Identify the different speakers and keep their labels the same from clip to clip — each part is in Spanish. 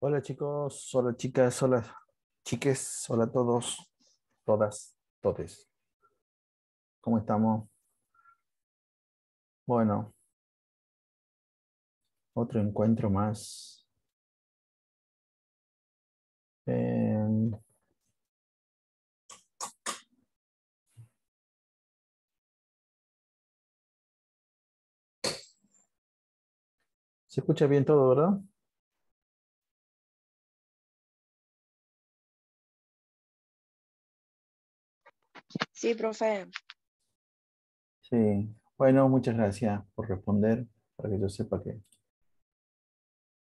Speaker 1: Hola chicos, hola chicas, hola chiques, hola a todos, todas, todes. ¿Cómo estamos? Bueno, otro encuentro más. Eh, ¿Se escucha bien todo, verdad?
Speaker 2: Sí, profe.
Speaker 1: Sí. Bueno, muchas gracias por responder, para que yo sepa que...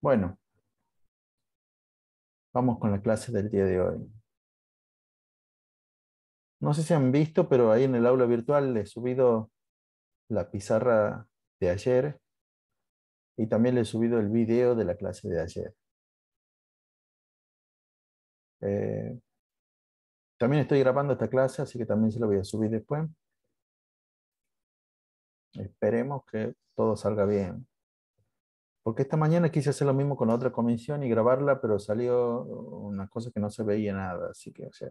Speaker 1: Bueno, vamos con la clase del día de hoy. No sé si han visto, pero ahí en el aula virtual le he subido la pizarra de ayer y también le he subido el video de la clase de ayer. Eh, También estoy grabando esta clase, así que también se la voy a subir después. Esperemos que todo salga bien. Porque esta mañana quise hacer lo mismo con otra comisión y grabarla, pero salió una cosa que no se veía nada. Así que, o sea,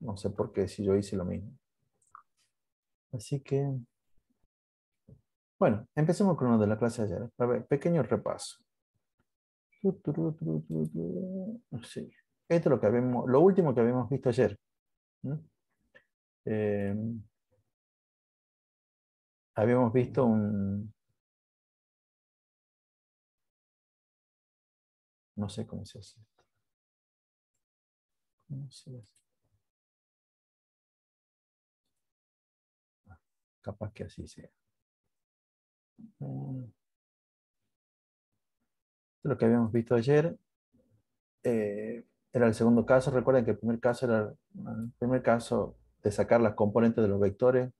Speaker 1: no sé por qué si yo hice lo mismo. Así que, bueno, empecemos con lo de la clase de ayer. A ver, pequeño repaso. Sí. Esto es lo que lo último que habíamos visto ayer. ¿No? Eh, Habíamos visto no sé cómo se hace. ¿Cómo se hace? Capaz que así sea. Esto es lo que habíamos visto ayer. Era el segundo caso. Recuerden que el primer caso era el primer caso de sacar las componentes de los vectores.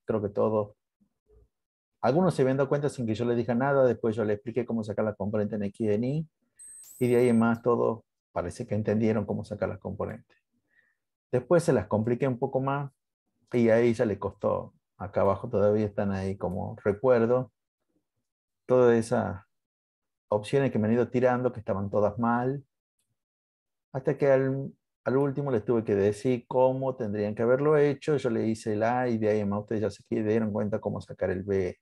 Speaker 1: Creo que todos, algunos se habían dado cuenta sin que yo les diga nada. Después yo les expliqué cómo sacar las componentes en X y en Y. Y de ahí en más todos parece que entendieron cómo sacar las componentes. Después se las compliqué un poco más y ahí ya le costó. Acá abajo todavía están ahí como recuerdo. Todas esas opciones que me han ido tirando, que estaban todas mal. Hasta que al último les tuve que decir cómo tendrían que haberlo hecho. Yo le hice el A y de ahí en más ustedes ya se dieron cuenta cómo sacar el B.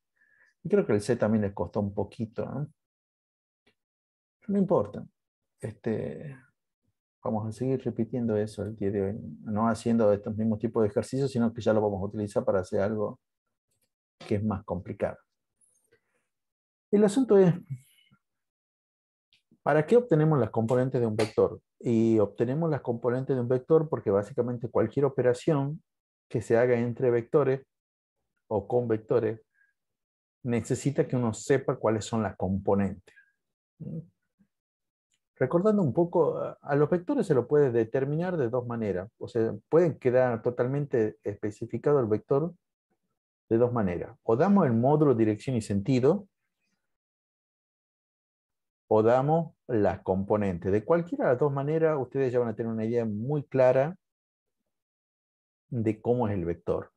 Speaker 1: Y creo que el C también les costó un poquito, ¿no? No importa. Este, Vamos a seguir repitiendo eso el día de hoy. No haciendo estos mismos tipos de ejercicios, sino que ya lo vamos a utilizar para hacer algo que es más complicado. El asunto es, ¿para qué obtenemos las componentes de un vector? Y obtenemos las componentes de un vector porque básicamente cualquier operación que se haga entre vectores o con vectores necesita que uno sepa cuáles son las componentes. Recordando un poco, a los vectores se lo puede determinar de dos maneras. O sea, pueden quedar totalmente especificado el vector de dos maneras. O damos el módulo, dirección y sentido, o damos las componentes. De cualquiera de las dos maneras, ustedes ya van a tener una idea muy clara de cómo es el vector.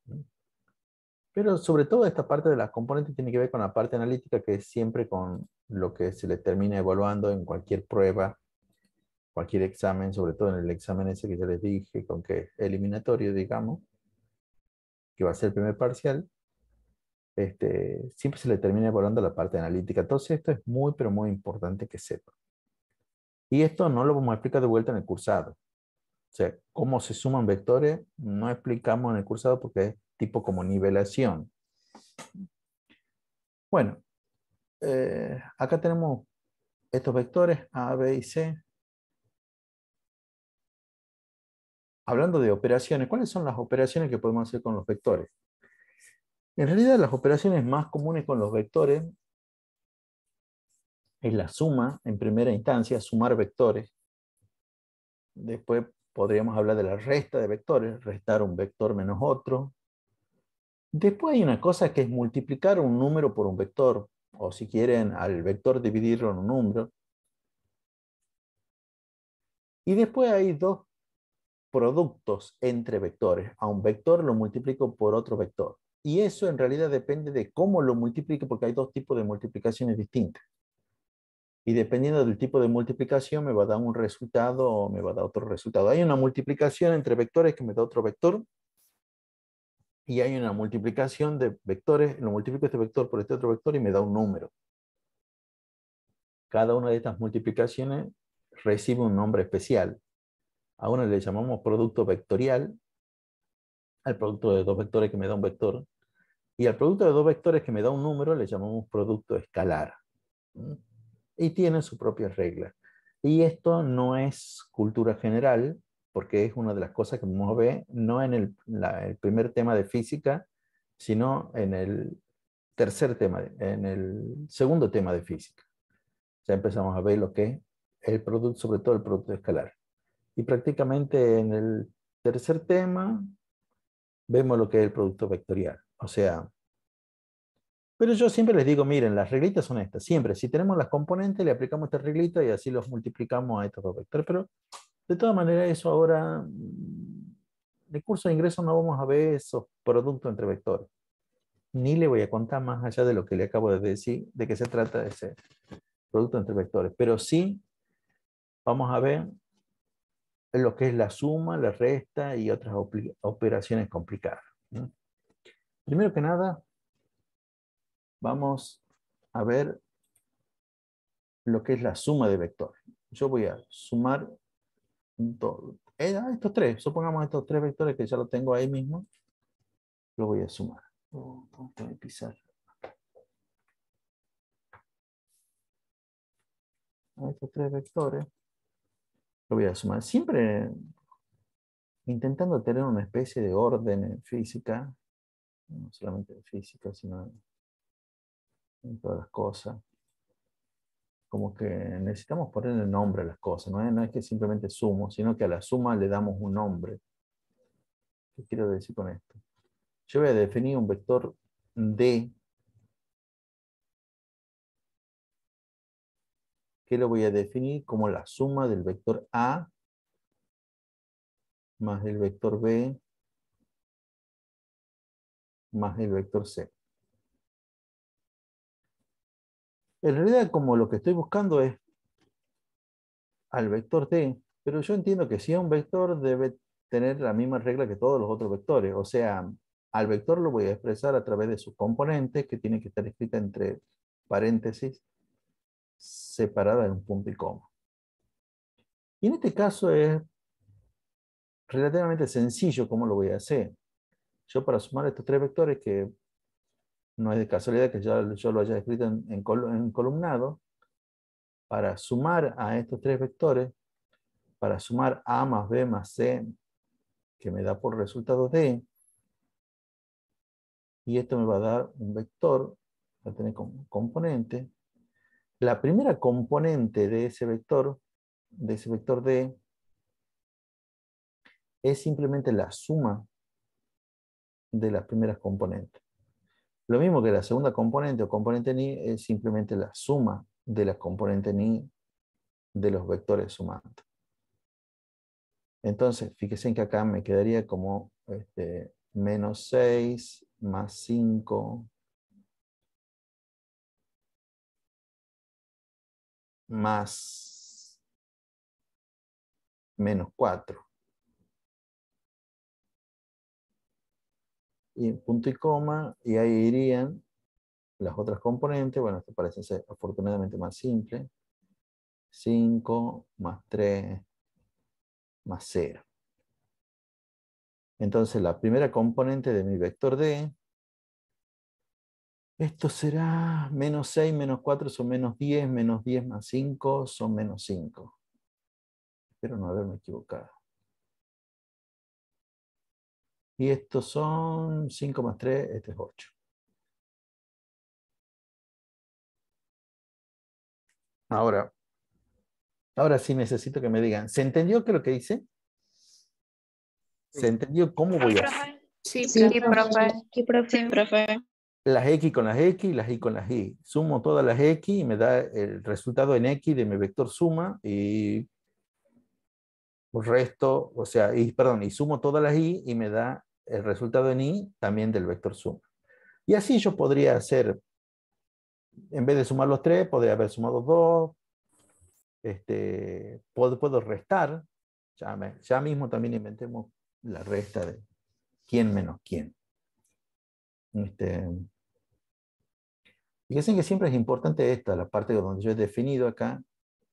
Speaker 1: Pero sobre todo esta parte de las componentes tiene que ver con la parte analítica, que es siempre con lo que se le termina evaluando en cualquier prueba, cualquier examen, sobre todo en el examen ese que ya les dije, con que eliminatorio, digamos, que va a ser el primer parcial, siempre se le termina evaluando la parte analítica. Entonces esto es muy, pero muy importante que sepa. Y esto no lo vamos a explicar de vuelta en el cursado. O sea, cómo se suman vectores no explicamos en el cursado porque es tipo como nivelación. Bueno, acá tenemos estos vectores A, B y C. Hablando de operaciones, ¿cuáles son las operaciones que podemos hacer con los vectores? En realidad, las operaciones más comunes con los vectores es la suma, en primera instancia, sumar vectores. Después podríamos hablar de la resta de vectores, restar un vector menos otro. Después hay una cosa que es multiplicar un número por un vector, o si quieren, al vector dividirlo en un número. Y después hay dos productos entre vectores. A un vector lo multiplico por otro vector. Y eso en realidad depende de cómo lo multiplique, porque hay dos tipos de multiplicaciones distintas. Y dependiendo del tipo de multiplicación me va a dar un resultado o me va a dar otro resultado. Hay una multiplicación entre vectores que me da otro vector. Y hay una multiplicación de vectores. Lo multiplico este vector por este otro vector y me da un número. Cada una de estas multiplicaciones recibe un nombre especial. A una le llamamos producto vectorial, al producto de dos vectores que me da un vector, y al producto de dos vectores que me da un número le llamamos producto escalar. Y tiene sus propias reglas. Y esto no es cultura general, porque es una de las cosas que vamos a ver, no en el primer tema de física, sino en el tercer tema, en el segundo tema de física. Ya empezamos a ver lo que es el producto, sobre todo el producto escalar. Y prácticamente en el tercer tema vemos lo que es el producto vectorial. O sea, pero yo siempre les digo, miren, las reglitas son estas. Siempre, si tenemos las componentes, le aplicamos esta reglita y así los multiplicamos a estos dos vectores. Pero de todas maneras, eso ahora, en el curso de ingreso no vamos a ver esos productos entre vectores. Ni le voy a contar más allá de lo que le acabo de decir, de qué se trata ese producto entre vectores. Pero sí vamos a ver lo que es la suma, la resta y otras operaciones complicadas. Primero que nada, vamos a ver lo que es la suma de vectores. Yo voy a sumar estos tres, supongamos estos tres vectores que ya lo tengo ahí mismo, lo voy a sumar. Voy a pisar. A estos tres vectores lo voy a sumar. Siempre intentando tener una especie de orden en física, no solamente en física, sino en todas las cosas. Como que necesitamos ponerle nombre a las cosas, no es que simplemente sumo, sino que a la suma le damos un nombre. ¿Qué quiero decir con esto? Yo voy a definir un vector D, que lo voy a definir como la suma del vector A más el vector B más el vector C. En realidad, como lo que estoy buscando es al vector D, pero yo entiendo que si es un vector debe tener la misma regla que todos los otros vectores. O sea, al vector lo voy a expresar a través de sus componentes, que tiene que estar escrita entre paréntesis, separada en un punto y coma. Y en este caso es relativamente sencillo cómo lo voy a hacer. Yo para sumar estos tres vectores, que no es de casualidad que yo lo haya escrito en columnado, para sumar a estos tres vectores, para sumar A más B más C, que me da por resultado D, y esto me va a dar un vector, va a tener como componente. La primera componente de ese vector D, es simplemente la suma de las primeras componentes. Lo mismo que la segunda componente o componente ni es simplemente la suma de las componentes ni de los vectores sumantes. Entonces, fíjense en que acá me quedaría como menos 6 más 5 más menos 4. Y punto y coma, y ahí irían las otras componentes. Bueno, esto parece ser afortunadamente más simple. 5 más 3 más 0. Entonces la primera componente de mi vector D, esto será menos 6 menos 4 son menos 10, menos 10 más 5 son menos 5. Espero no haberme equivocado. Y estos son 5 más 3, este es 8. Ahora sí necesito que me digan, ¿se entendió qué es lo que hice? ¿Se entendió cómo voy a hacer?
Speaker 2: Sí,
Speaker 3: Sí,
Speaker 2: profe.
Speaker 3: profe.
Speaker 2: Sí, profe.
Speaker 1: Las X con las X, las Y con las Y. Sumo todas las X y me da el resultado en X de mi vector suma y el resto, o sea, y sumo todas las Y y me da el resultado en Y también del vector suma. Y así yo podría hacer, en vez de sumar los tres, podría haber sumado 2, puedo restar. Ya mismo también inventemos la resta de quién menos quién. Fíjense que siempre es importante esta, la parte donde yo he definido acá,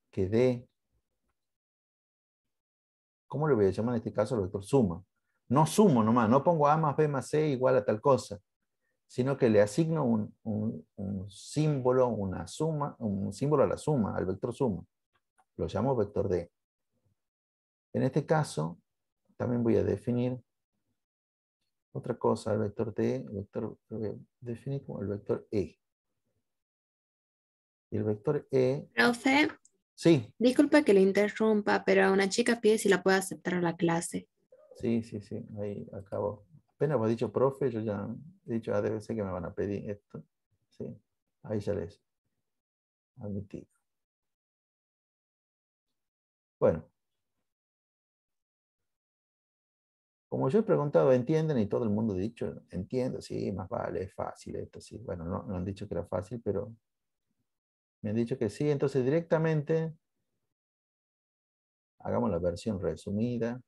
Speaker 1: que D, ¿cómo le voy a llamar en este caso al vector suma? No sumo nomás, no pongo A más B más C igual a tal cosa, sino que le asigno un símbolo, una suma, un símbolo a la suma, al vector suma. Lo llamo vector D. En este caso, también voy a definir otra cosa, el vector D, el vector, lo voy a definir como el vector E. Y el vector E,
Speaker 3: Profe,
Speaker 1: sí,
Speaker 3: disculpa que le interrumpa, pero una chica pide si la puede aceptar a la clase.
Speaker 1: sí, ahí acabo. Apenas vos dicho profe, yo ya he dicho, debe ser que me van a pedir esto. Sí, ahí ya les admití. Bueno, como yo he preguntado, ¿entienden? Y todo el mundo ha dicho, entiendo, sí, más vale, es fácil esto, sí. Bueno, no han dicho que era fácil, pero me han dicho que sí. Entonces directamente hagamos la versión resumida.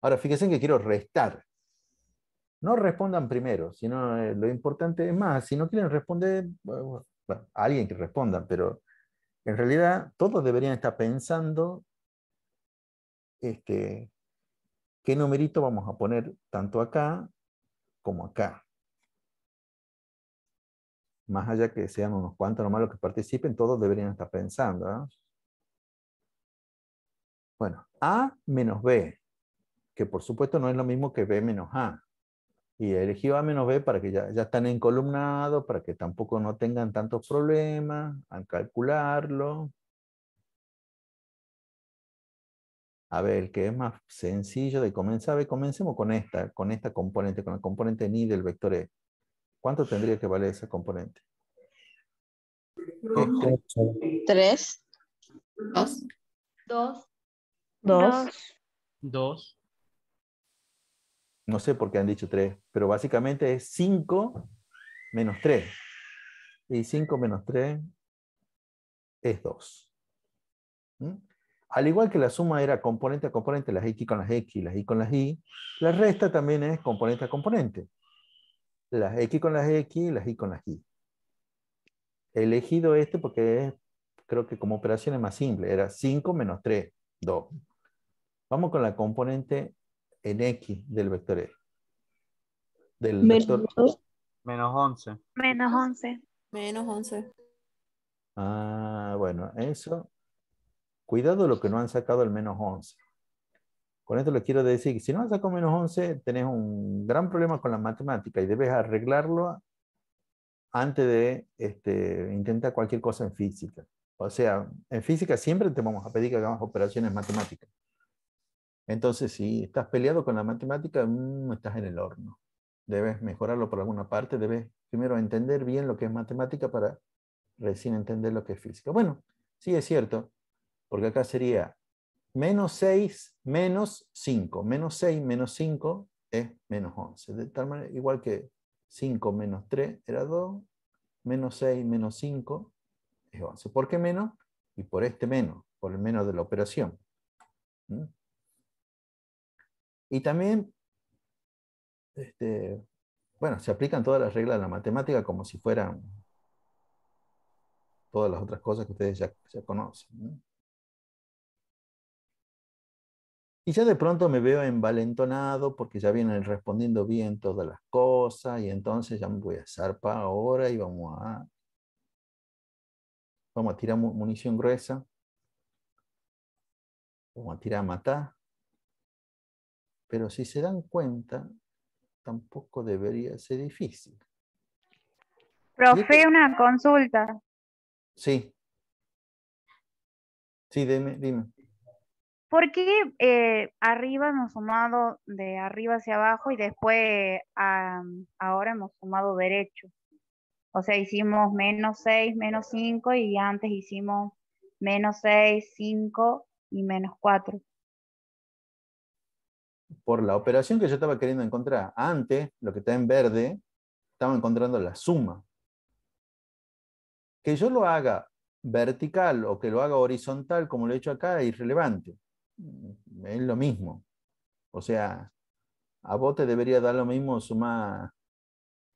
Speaker 1: Ahora, fíjense que quiero restar. No respondan primero, sino lo importante es más, si no quieren responder, bueno, alguien que responda, pero en realidad todos deberían estar pensando qué numerito vamos a poner tanto acá como acá. Más allá que sean unos cuantos nomás los que participen, todos deberían estar pensando. ¿Eh? Bueno, A menos B, que por supuesto no es lo mismo que B menos A. Y elegí A menos B para que ya están encolumnados, para que tampoco no tengan tantos problemas al calcularlo. A ver, el que es más sencillo de comenzar, a ver, comencemos con esta componente, con la componente ni del vector E. ¿Cuánto tendría que valer esa componente?
Speaker 4: Ocho.
Speaker 2: 3.
Speaker 3: 2.
Speaker 5: 2.
Speaker 2: 2.
Speaker 4: 2.
Speaker 1: No sé por qué han dicho 3, pero básicamente es 5 menos 3. Y 5 menos 3 es 2. ¿Mm? Al igual que la suma era componente a componente, las X con las X, las Y con las Y, la resta también es componente a componente. Las X con las X, las Y con las Y. He elegido este porque creo que como operación es más simple. Era 5 menos 3, 2. Vamos con la componente en X del vector E. Del vector.
Speaker 4: Menos 11.
Speaker 5: Menos 11.
Speaker 3: Menos 11.
Speaker 1: Ah, bueno, eso. Cuidado lo que no han sacado el menos 11. Con esto les quiero decir que si no han sacado menos 11, tenés un gran problema con la matemática y debes arreglarlo antes de intentar cualquier cosa en física. O sea, en física siempre te vamos a pedir que hagamos operaciones matemáticas. Entonces, si estás peleado con la matemática, estás en el horno. Debes mejorarlo por alguna parte, debes primero entender bien lo que es matemática para recién entender lo que es física. Bueno, sí es cierto, porque acá sería menos 6 menos 5. Menos 6 menos 5 es menos 11. De tal manera, igual que 5 menos 3 era 2, menos 6 menos 5 es 11. ¿Por qué menos? Y por este menos, por el menos de la operación. ¿Mm? Y también, bueno, se aplican todas las reglas de la matemática como si fueran todas las otras cosas que ustedes ya conocen. ¿No? Y ya de pronto me veo envalentonado porque ya vienen respondiendo bien todas las cosas y entonces ya me voy a zarpar ahora y vamos a tirar munición gruesa, vamos a tirar a matar. Pero si se dan cuenta, tampoco debería ser difícil. Y
Speaker 5: Profe, una consulta.
Speaker 1: Sí, dime.
Speaker 5: ¿Por qué arriba hemos sumado de arriba hacia abajo y después ahora hemos sumado derecho? O sea, hicimos menos 6 menos 5 y antes hicimos menos 6 5 y menos 4.
Speaker 1: Por la operación que yo estaba queriendo encontrar antes, lo que está en verde, estaba encontrando la suma. Que yo lo haga vertical o que lo haga horizontal, como lo he hecho acá, es irrelevante. Es lo mismo. O sea, a vos te debería dar lo mismo sumar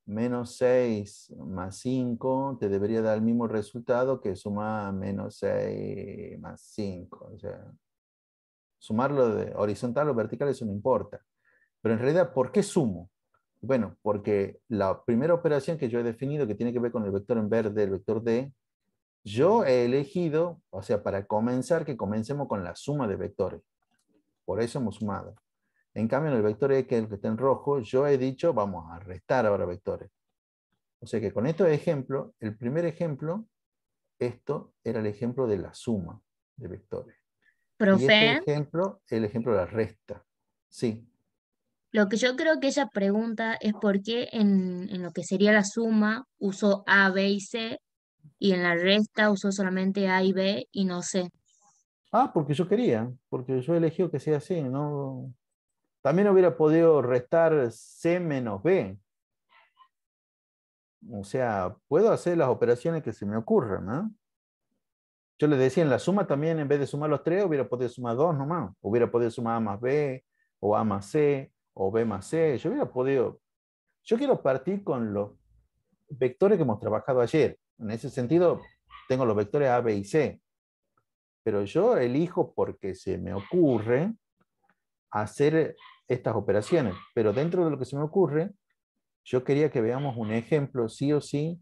Speaker 1: menos 6 más 5, te debería dar el mismo resultado que sumar menos 6 más 5. O sea, sumarlo de horizontal o vertical, eso no importa. Pero en realidad, ¿por qué sumo? Bueno, porque la primera operación que yo he definido, que tiene que ver con el vector en verde, el vector D, yo he elegido, o sea, para comenzar, que comencemos con la suma de vectores. Por eso hemos sumado. En cambio, en el vector E, que es el que está en rojo, yo he dicho, vamos a restar ahora vectores. O sea que con estos ejemplos, el primer ejemplo, esto era el ejemplo de la suma de vectores. Y este
Speaker 2: Profe,
Speaker 1: ejemplo, el ejemplo de la resta. Sí.
Speaker 2: lo que yo creo que ella pregunta es por qué en lo que sería la suma usó A, B y C y en la resta usó solamente A y B y no C.
Speaker 1: Ah, porque yo quería, porque yo he elegido que sea así, ¿no? También hubiera podido restar C menos B. O sea, puedo hacer las operaciones que se me ocurran, ¿no? Yo les decía, en la suma también, en vez de sumar los 3, hubiera podido sumar 2 nomás. Hubiera podido sumar A más B, o A más C, o B más C. Yo hubiera podido... Yo quiero partir con los vectores que hemos trabajado ayer. En ese sentido, tengo los vectores A, B y C. Pero yo elijo porque se me ocurre hacer estas operaciones. Pero dentro de lo que se me ocurre, yo quería que veamos un ejemplo sí o sí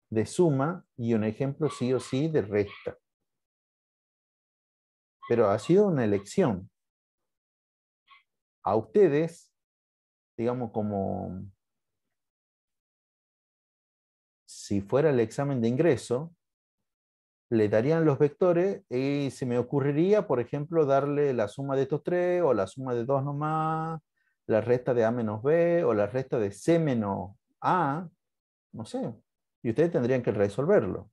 Speaker 1: de suma y un ejemplo sí o sí de resta. Pero ha sido una elección. A ustedes, digamos, como si fuera el examen de ingreso, le darían los vectores y se me ocurriría, por ejemplo, darle la suma de estos tres, o la suma de 2 nomás, la resta de A menos B, o la resta de C menos A, no sé. Y ustedes tendrían que resolverlo.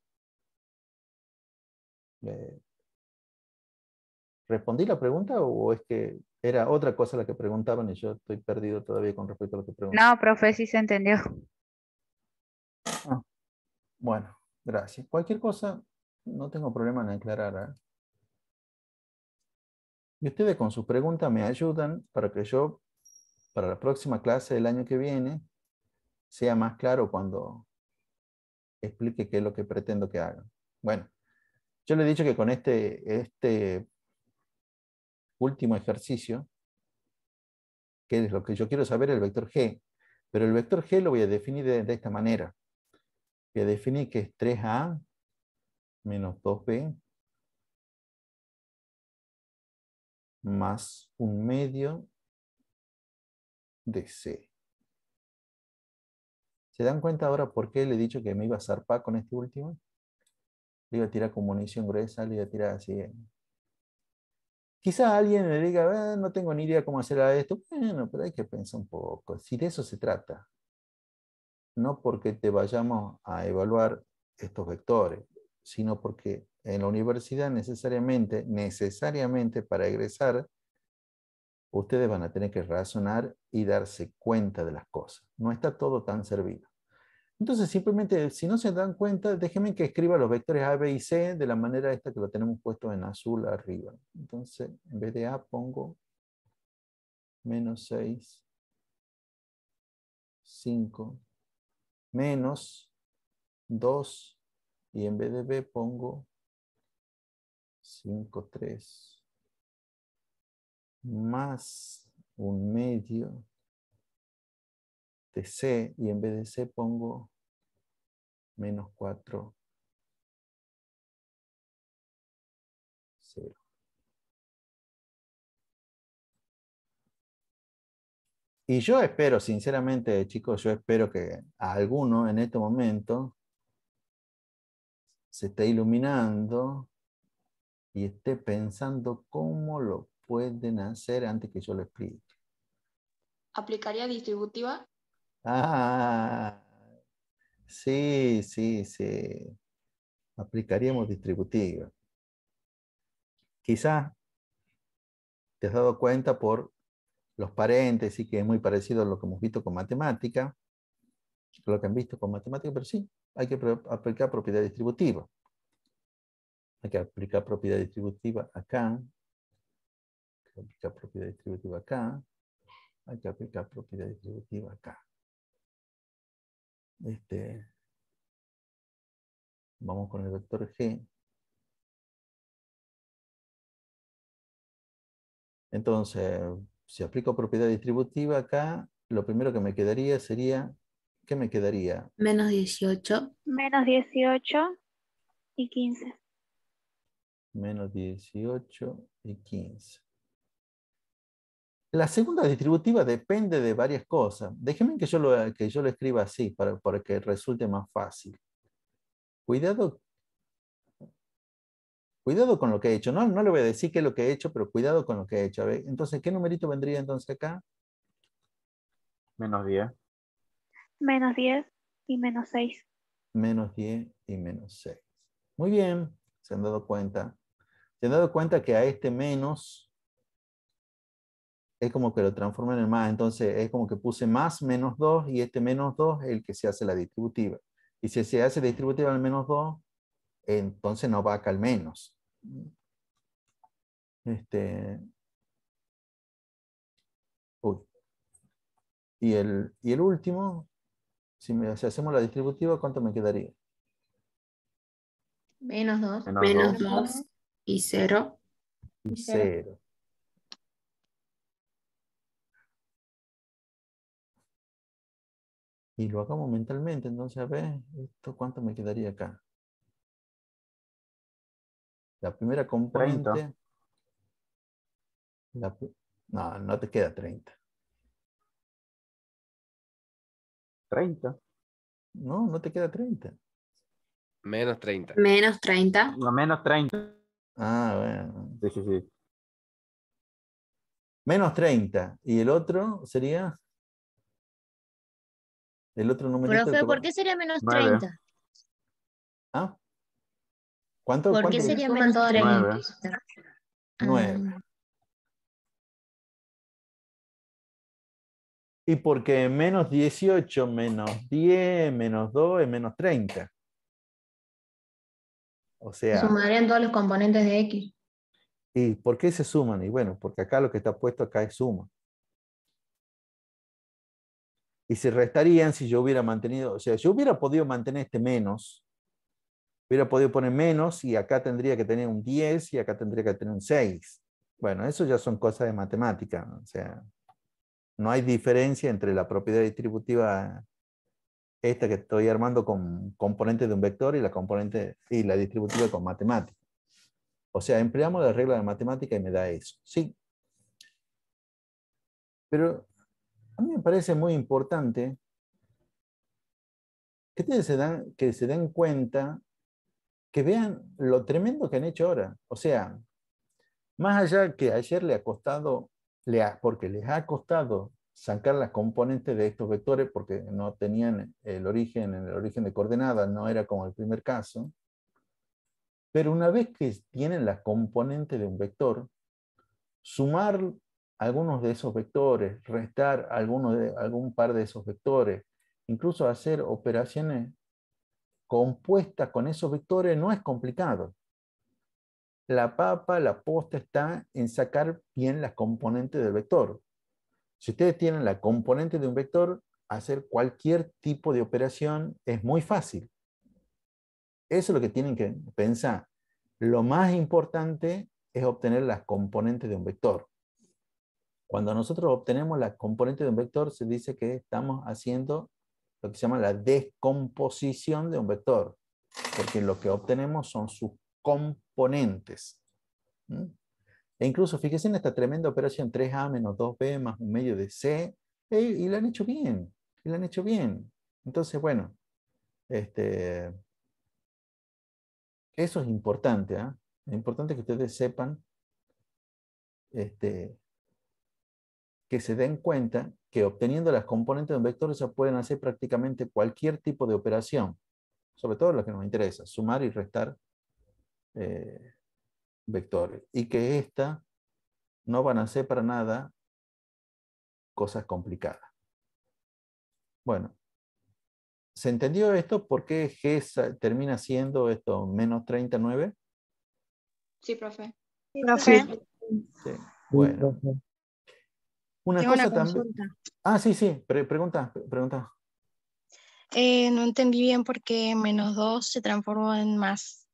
Speaker 1: ¿Respondí la pregunta o es que era otra cosa la que preguntaban y yo estoy perdido todavía con respecto a lo que preguntan?
Speaker 5: No, profe, sí se entendió.
Speaker 1: Ah, bueno, gracias. Cualquier cosa, no tengo problema en aclarar, ¿eh? Y ustedes con sus preguntas me ayudan para que yo, para la próxima clase del año que viene, sea más claro cuando explique qué es lo que pretendo que hagan. Bueno, yo le he dicho que con este último ejercicio, que es lo que yo quiero saber, el vector G, pero el vector G lo voy a definir de esta manera. Voy a definir que es 3A menos 2B más un medio de C. ¿Se dan cuenta ahora por qué le he dicho que me iba a zarpar con este último? Le iba a tirar con munición gruesa, le iba a tirar así. Quizás alguien me diga, no tengo ni idea cómo hacer esto. Bueno, pero hay que pensar un poco. Si de eso se trata, no porque te vayamos a evaluar estos vectores, sino porque en la universidad necesariamente para egresar, ustedes van a tener que razonar y darse cuenta de las cosas. No está todo tan servido. Entonces, simplemente, si no se dan cuenta, déjenme que escriba los vectores A, B y C de la manera esta que lo tenemos puesto en azul arriba. Entonces, en vez de A pongo menos 6, 5, menos 2, y en vez de B pongo 5, 3, más un medio de C, y en vez de C pongo menos 4, 0. Y yo espero, sinceramente, chicos, yo espero que a alguno en este momento se esté iluminando y esté pensando cómo lo pueden hacer antes que yo lo explique.
Speaker 3: ¿Aplicaría distributiva?
Speaker 1: Ah, sí, sí, sí. Aplicaríamos distributiva. Quizás te has dado cuenta por los paréntesis, que es muy parecido a lo que hemos visto con matemática, lo que han visto con matemática, pero sí, hay que aplicar propiedad distributiva. Hay que aplicar propiedad distributiva acá. Hay que aplicar propiedad distributiva acá. Hay que aplicar propiedad distributiva acá. Vamos con el vector G. Entonces, si aplico propiedad distributiva acá, lo primero que me quedaría sería, ¿qué me quedaría?
Speaker 3: Menos 18.
Speaker 5: Menos 18 y 15.
Speaker 1: Menos 18 y 15. La segunda distributiva depende de varias cosas. Déjenme que yo lo escriba así para que resulte más fácil. Cuidado con lo que he hecho. No le voy a decir qué es lo que he hecho, pero cuidado con lo que he hecho. A ver, entonces, ¿qué numerito vendría entonces acá?
Speaker 4: Menos 10.
Speaker 5: Menos 10 y menos 6.
Speaker 1: Menos 10 y menos 6. Muy bien, se han dado cuenta. Se han dado cuenta que a este menos es como que lo transformo en el más. Entonces es como que puse más menos 2 y este menos 2 es el que se hace la distributiva. Y si se hace distributiva al menos 2, entonces no va acá al menos. Uy. Y el último, si hacemos la distributiva, ¿cuánto me quedaría?
Speaker 2: Menos 2.
Speaker 3: Menos
Speaker 4: 2.
Speaker 3: 2 y 0.
Speaker 1: Y
Speaker 2: Cero.
Speaker 1: 0. Y lo hagamos mentalmente, entonces a ver, ¿esto cuánto me quedaría acá? La primera componente...
Speaker 4: 30.
Speaker 1: No, no te queda 30.
Speaker 4: 30.
Speaker 1: No, no te queda 30.
Speaker 6: Menos 30.
Speaker 3: Menos 30.
Speaker 4: No, menos 30.
Speaker 1: Ah, bueno.
Speaker 4: Sí, sí, sí.
Speaker 1: Menos 30. ¿Y el otro sería? El otro numerito.
Speaker 2: Profe, ¿por qué sería menos
Speaker 4: 9.
Speaker 2: 30?
Speaker 1: ¿Ah? ¿Cuánto?
Speaker 2: ¿Por qué
Speaker 1: ¿Cuánto?
Speaker 2: sería menos
Speaker 4: 9.
Speaker 2: 30?
Speaker 1: 9.
Speaker 2: Ah,
Speaker 1: Y porque menos 18 menos 10 menos 2 es menos 30. O sea,
Speaker 2: sumarían todos los componentes de X.
Speaker 1: ¿y por qué se suman? Y bueno, porque acá lo que está puesto acá es suma. Y se restarían si yo hubiera mantenido, o sea, yo hubiera podido mantener este menos, hubiera podido poner menos y acá tendría que tener un 10 y acá tendría que tener un 6. Bueno, eso ya son cosas de matemática, ¿no? O sea, no hay diferencia entre la propiedad distributiva esta que estoy armando con componentes de un vector y la distributiva con matemática. O sea, empleamos la regla de matemática y me da eso. Sí. Pero a mí me parece muy importante que ustedes se den cuenta, que vean lo tremendo que han hecho ahora. O sea, más allá que ayer le ha costado, porque les ha costado sacar las componentes de estos vectores porque no tenían el origen de coordenadas, no era como el primer caso. Pero una vez que tienen las componentes de un vector, sumar algunos de esos vectores, restar algún par de esos vectores, incluso hacer operaciones compuestas con esos vectores no es complicado. La posta está en sacar bien las componentes del vector. Si ustedes tienen la componente de un vector, hacer cualquier tipo de operación es muy fácil. Eso es lo que tienen que pensar. Lo más importante es obtener las componentes de un vector. Cuando nosotros obtenemos las componentes de un vector, se dice que estamos haciendo lo que se llama la descomposición de un vector, porque lo que obtenemos son sus componentes. ¿Mm? E incluso fíjense en esta tremenda operación 3A menos 2B más un medio de C, y la han hecho bien, y la han hecho bien. Entonces, bueno, eso es importante, ¿eh? Es importante que ustedes sepan, que se den cuenta que obteniendo las componentes de un vector ya pueden hacer prácticamente cualquier tipo de operación, sobre todo lo que nos interesa, sumar y restar vectores, y que esta no van a ser para nada cosas complicadas. Bueno, ¿se entendió esto? ¿Por qué G termina siendo esto menos 39?
Speaker 7: Sí, profe.
Speaker 8: Profe,
Speaker 1: Sí. Bueno, una
Speaker 8: tengo una
Speaker 1: cosa también.
Speaker 8: consulta.
Speaker 1: Ah, sí, sí, pregunta, pregunta.
Speaker 8: No entendí bien por qué -2 se transformó en más.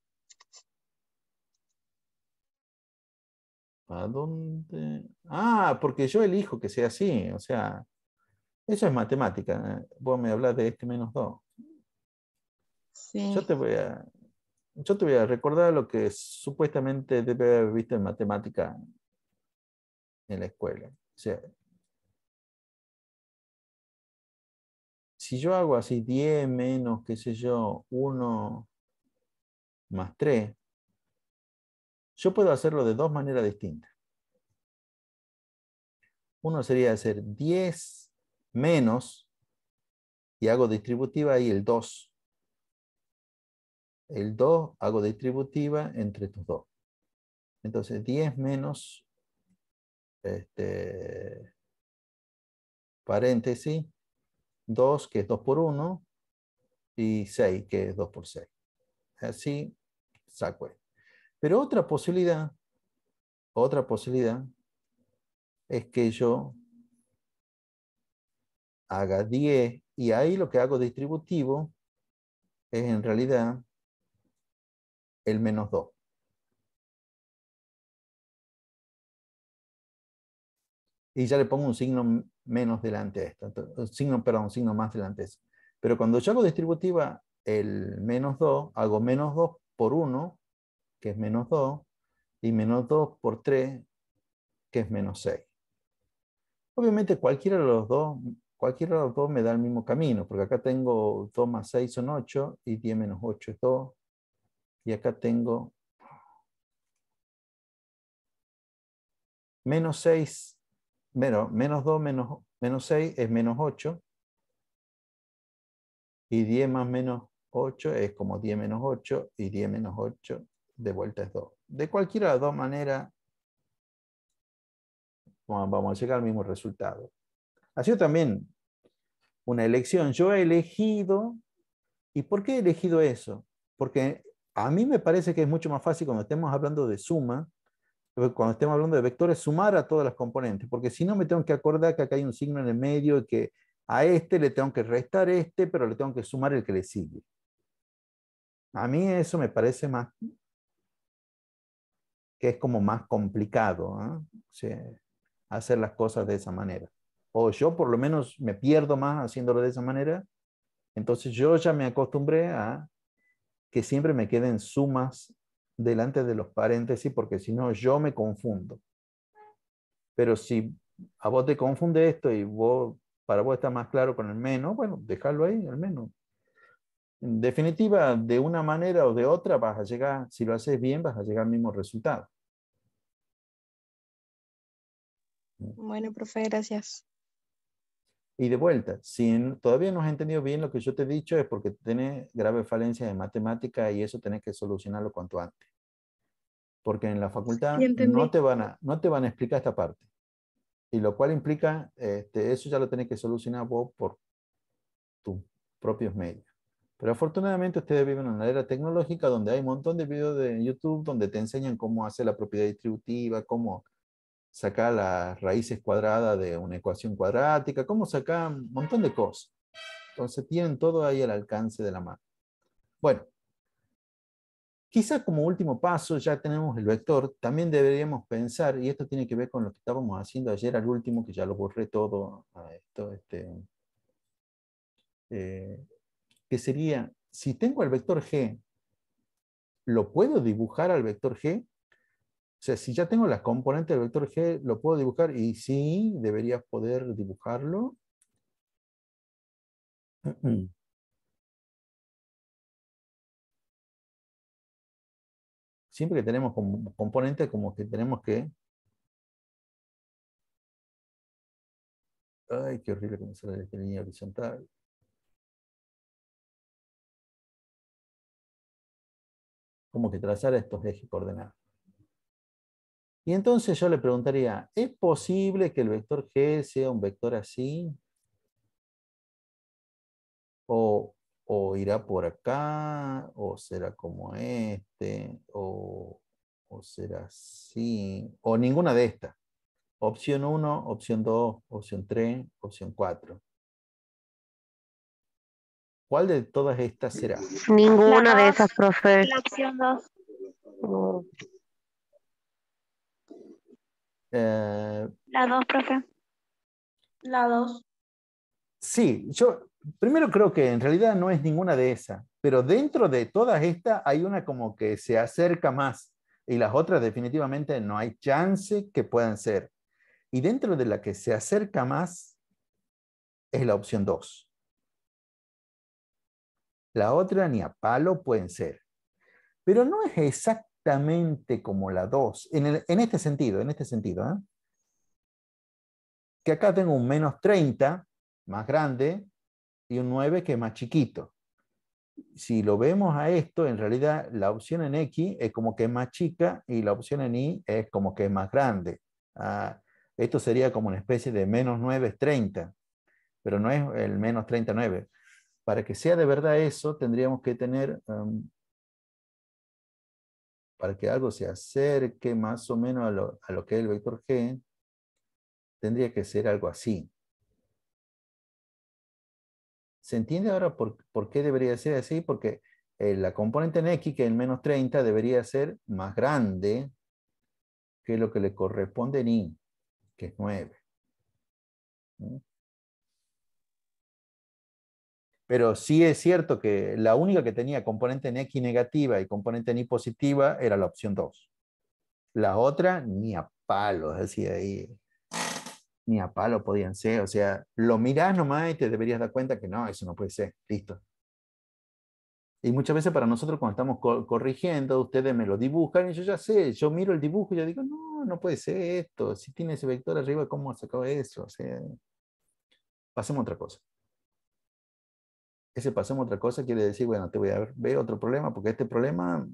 Speaker 1: ¿A dónde? Ah, porque yo elijo que sea así, o sea, eso es matemática. Vos me hablas de este -2.
Speaker 8: Sí.
Speaker 1: Yo te voy a, yo te voy a recordar lo que supuestamente debe haber visto en matemática en la escuela. O sea, si yo hago así 10 menos, qué sé yo, 1 más 3, yo puedo hacerlo de dos maneras distintas. Uno sería hacer 10 menos y hago distributiva ahí el 2. El 2 hago distributiva entre estos dos. Entonces 10 menos, paréntesis, 2 que es 2 por 1 y 6 que es 2 por 6. Así saco esto. Pero otra posibilidad es que yo haga 10 y ahí lo que hago distributivo es en realidad el -2. Y ya le pongo un signo menos delante a esto. Un signo más delante de eso. Pero cuando yo hago distributiva el -2, hago -2 por 1, que es -2, y -2 por 3, que es -6. Obviamente cualquiera de los dos me da el mismo camino, porque acá tengo 2 más 6 son 8, y 10 menos 8 es 2, y acá tengo -6, -2 menos 6 es -8, y 10 más -8 es como 10 menos 8, y 10 menos 8 de vuelta es 2. De cualquiera de las dos maneras vamos a llegar al mismo resultado. Ha sido también una elección. Yo he elegido, ¿y por qué he elegido eso? Porque a mí me parece que es mucho más fácil cuando estemos hablando de suma, cuando estemos hablando de vectores, sumar a todas las componentes, porque si no me tengo que acordar que acá hay un signo en el medio y que a este le tengo que restar este, pero le tengo que sumar el que le sigue. A mí eso me parece más, que es como más complicado, ¿eh? O sea, hacer las cosas de esa manera. O yo por lo menos me pierdo más haciéndolo de esa manera. Entonces yo ya me acostumbré a que siempre me queden sumas delante de los paréntesis, porque si no yo me confundo. Pero si a vos te confunde esto y para vos está más claro con el menos, bueno, déjalo ahí, el menos. En definitiva, de una manera o de otra vas a llegar, si lo haces bien, vas a llegar al mismo resultado.
Speaker 8: Bueno, profe, gracias.
Speaker 1: Y de vuelta, si todavía no has entendido bien lo que yo te he dicho, es porque tenés graves falencias de matemática y eso tenés que solucionarlo cuanto antes. Porque en la facultad
Speaker 8: Sí, entendí.
Speaker 1: no te van a explicar esta parte. Y lo cual implica, eso ya lo tenés que solucionar vos por tus propios medios. Pero afortunadamente ustedes viven en una era tecnológica donde hay un montón de videos de YouTube donde te enseñan cómo hacer la propiedad distributiva, cómo sacar las raíces cuadradas de una ecuación cuadrática, cómo sacar un montón de cosas. Entonces tienen todo ahí al alcance de la mano. Bueno, quizás como último paso ya tenemos el vector. También deberíamos pensar, y esto tiene que ver con lo que estábamos haciendo ayer al último, que ya lo borré todo a esto, que sería, si tengo el vector G, ¿lo puedo dibujar al vector G? O sea, si ya tengo las componentes del vector G, ¿lo puedo dibujar? Y sí, deberías poder dibujarlo. Siempre que tenemos componentes, como que tenemos que... Ay, qué horrible que me sale esta línea horizontal. Como que trazar estos ejes coordenados. Y entonces yo le preguntaría, ¿es posible que el vector G sea un vector así? ¿O irá por acá? ¿O será como este? ¿O o será así, o ninguna de estas. Opción 1, opción 2, opción 3, opción 4. ¿Cuál de todas estas será?
Speaker 7: Ninguna de
Speaker 5: La
Speaker 7: esas, profe.
Speaker 5: La opción 2. La 2, profe.
Speaker 9: La 2.
Speaker 1: Sí, yo primero creo que en realidad no es ninguna de esas, pero dentro de todas estas hay una como que se acerca más y las otras definitivamente no hay chance que puedan ser. Y dentro de la que se acerca más es la opción 2. La otra ni a palo pueden ser. Pero no es exactamente como la 2, en este sentido, ¿eh? Que acá tengo un menos 30, más grande, y un 9 que es más chiquito. Si lo vemos a esto, en realidad la opción en X es como que es más chica y la opción en Y es como que es más grande. Esto sería como una especie de menos 9 es 30, pero no es el menos 39. Para que sea de verdad eso, tendríamos que tener, para que algo se acerque más o menos a lo que es el vector G, tendría que ser algo así. ¿Se entiende ahora por qué debería ser así? Porque la componente en X, que es el menos 30, debería ser más grande que lo que le corresponde en Y, que es 9. ¿Mm? Pero sí es cierto que la única que tenía componente en X negativa y componente en Y positiva era la opción 2. La otra, ni a palo, es decir, ahí, ni a palo podían ser. O sea, lo mirás nomás y te deberías dar cuenta que no, eso no puede ser. Listo. Y muchas veces para nosotros cuando estamos corrigiendo, ustedes me lo dibujan y yo ya sé, yo miro el dibujo y yo digo, no, no puede ser esto. Si tiene ese vector arriba, ¿cómo ha sacado eso? O sea, pasemos a otra cosa. Ese pasemos a otra cosa quiere decir, bueno, te voy a ver otro problema, porque este problema,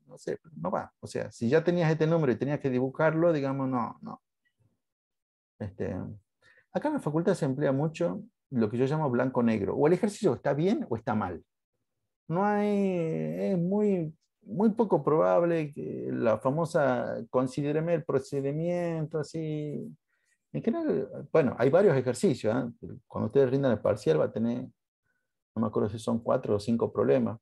Speaker 1: no sé, no va. O sea, si ya tenías este número y tenías que dibujarlo, digamos, no, no. Acá en la facultad se emplea mucho lo que yo llamo blanco-negro. O el ejercicio está bien o está mal. No hay, es muy poco probable que la famosa considéreme el procedimiento, así. En general, bueno, hay varios ejercicios. Cuando ustedes rindan el parcial va a tener, no me acuerdo si son 4 o 5 problemas.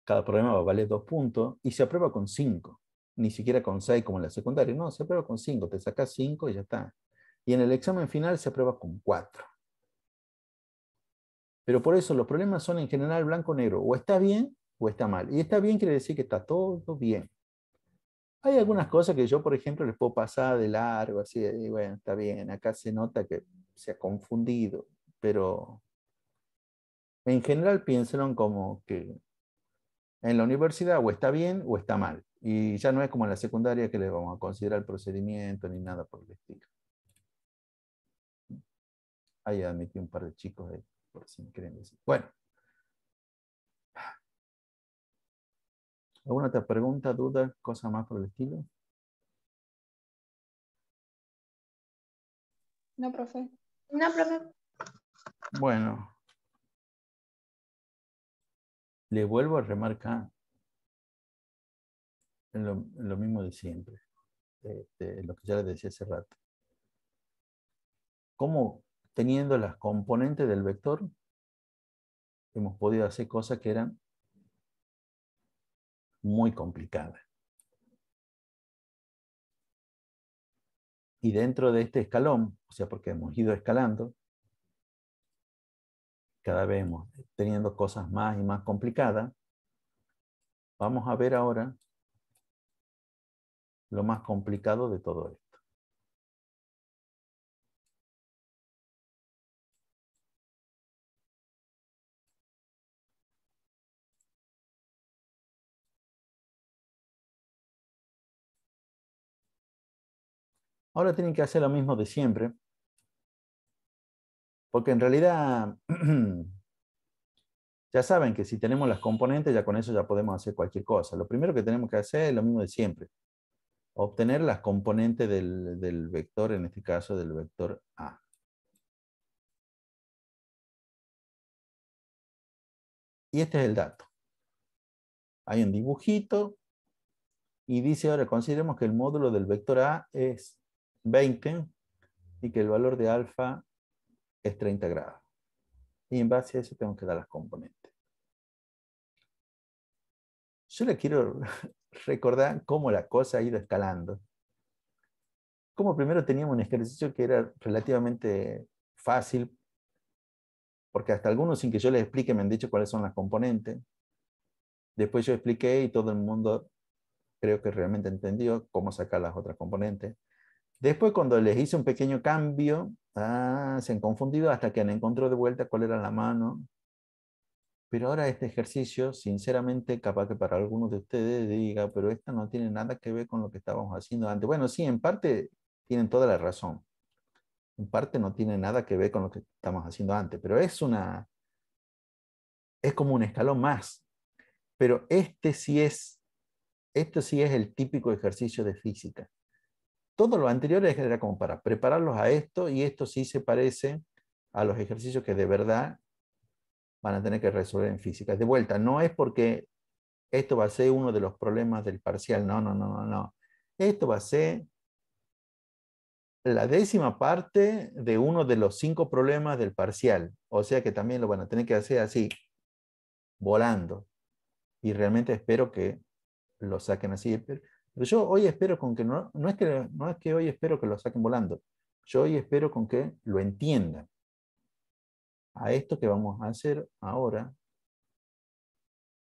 Speaker 1: Cada problema va a valer 2 puntos y se aprueba con 5. Ni siquiera con 6 como en la secundaria. No, se aprueba con 5. Te sacas 5 y ya está. Y en el examen final se aprueba con 4. Pero por eso los problemas son en general blanco-negro. O está bien o está mal. Y está bien quiere decir que está todo bien. Hay algunas cosas que yo, por ejemplo, les puedo pasar de largo, así, y bueno, está bien. Acá se nota que se ha confundido. Pero en general piénsenlo como que en la universidad o está bien o está mal. Y ya no es como en la secundaria que le vamos a considerar el procedimiento ni nada por el estilo. Ahí admití un par de chicos ahí, por si me quieren decir. Bueno. ¿Alguna otra pregunta, duda, cosa más por el estilo?
Speaker 9: No, profe.
Speaker 5: No, profe.
Speaker 1: Bueno. Le vuelvo a remarcar en lo mismo de siempre. Lo que ya les decía hace rato. Cómo teniendo las componentes del vector hemos podido hacer cosas que eran muy complicadas. Y dentro de este escalón, o sea, porque hemos ido escalando, cada vez hemos teniendo cosas más y más complicadas, vamos a ver ahora lo más complicado de todo esto. Ahora tienen que hacer lo mismo de siempre, porque en realidad ya saben que si tenemos las componentes, ya con eso ya podemos hacer cualquier cosa. Lo primero que tenemos que hacer es lo mismo de siempre. Obtener las componentes del vector, en este caso del vector A. Y este es el dato. Hay un dibujito y dice ahora, consideremos que el módulo del vector A es 20 y que el valor de alfa es 30 grados. Y en base a eso tengo que dar las componentes. Yo le quiero recordar cómo la cosa ha ido escalando. Como primero teníamos un ejercicio que era relativamente fácil, porque hasta algunos sin que yo les explique me han dicho cuáles son las componentes. Después yo expliqué y todo el mundo creo que realmente entendió cómo sacar las otras componentes. Después cuando les hice un pequeño cambio, se han confundido hasta que han encontrado de vuelta cuál era la mano. Pero ahora este ejercicio, sinceramente, capaz que para algunos de ustedes diga, pero esto no tiene nada que ver con lo que estábamos haciendo antes. Bueno, sí, en parte tienen toda la razón. En parte no tiene nada que ver con lo que estamos haciendo antes, pero es como un escalón más. Pero esto sí es el típico ejercicio de física. Todo lo anterior era como para prepararlos a esto, y esto sí se parece a los ejercicios que de verdad van a tener que resolver en física. De vuelta, no es porque esto va a ser uno de los problemas del parcial, no. Esto va a ser la 10ª parte de uno de los 5 problemas del parcial. O sea que también lo van a tener que hacer así, volando. Y realmente espero que lo saquen así. Pero yo hoy espero con que no es que hoy espero que lo saquen volando. Yo hoy espero con que lo entiendan. A esto que vamos a hacer ahora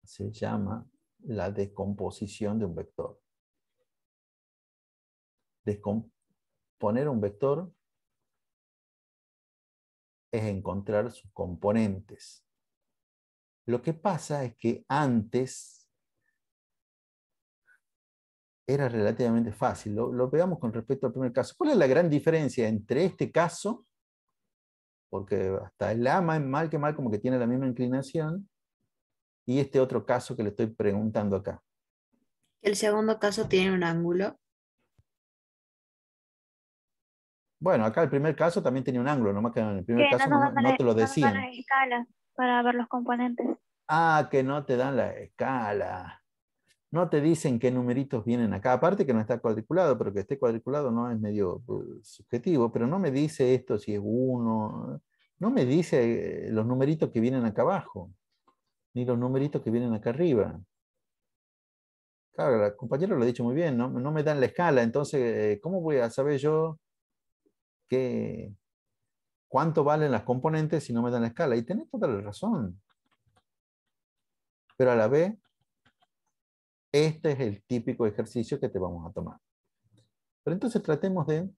Speaker 1: se llama la descomposición de un vector. Descomponer un vector es encontrar sus componentes. Lo que pasa es que antes era relativamente fácil. Lo veamos con respecto al primer caso. ¿Cuál es la gran diferencia entre este caso? Porque hasta el A mal que mal como que tiene la misma inclinación, y este otro caso que le estoy preguntando acá.
Speaker 3: El segundo caso tiene un ángulo.
Speaker 1: Bueno, acá el primer caso también tenía un ángulo, nomás que en el primer
Speaker 9: Que no
Speaker 1: caso
Speaker 9: nos dan
Speaker 1: no te lo
Speaker 9: no nos dan
Speaker 1: decían.
Speaker 9: las escalas para ver los componentes.
Speaker 1: Que no te dan la escala. No te dicen qué numeritos vienen acá. Aparte que no está cuadriculado, pero que esté cuadriculado no es medio subjetivo, pero no me dice esto si es 1. No me dice los numeritos que vienen acá abajo, ni los numeritos que vienen acá arriba. Claro, la compañera lo ha dicho muy bien, no me dan la escala, entonces, ¿cómo voy a saber yo cuánto valen las componentes si no me dan la escala? Y tenés toda la razón. Pero a la vez, este es el típico ejercicio que te vamos a tomar. Pero entonces tratemos de...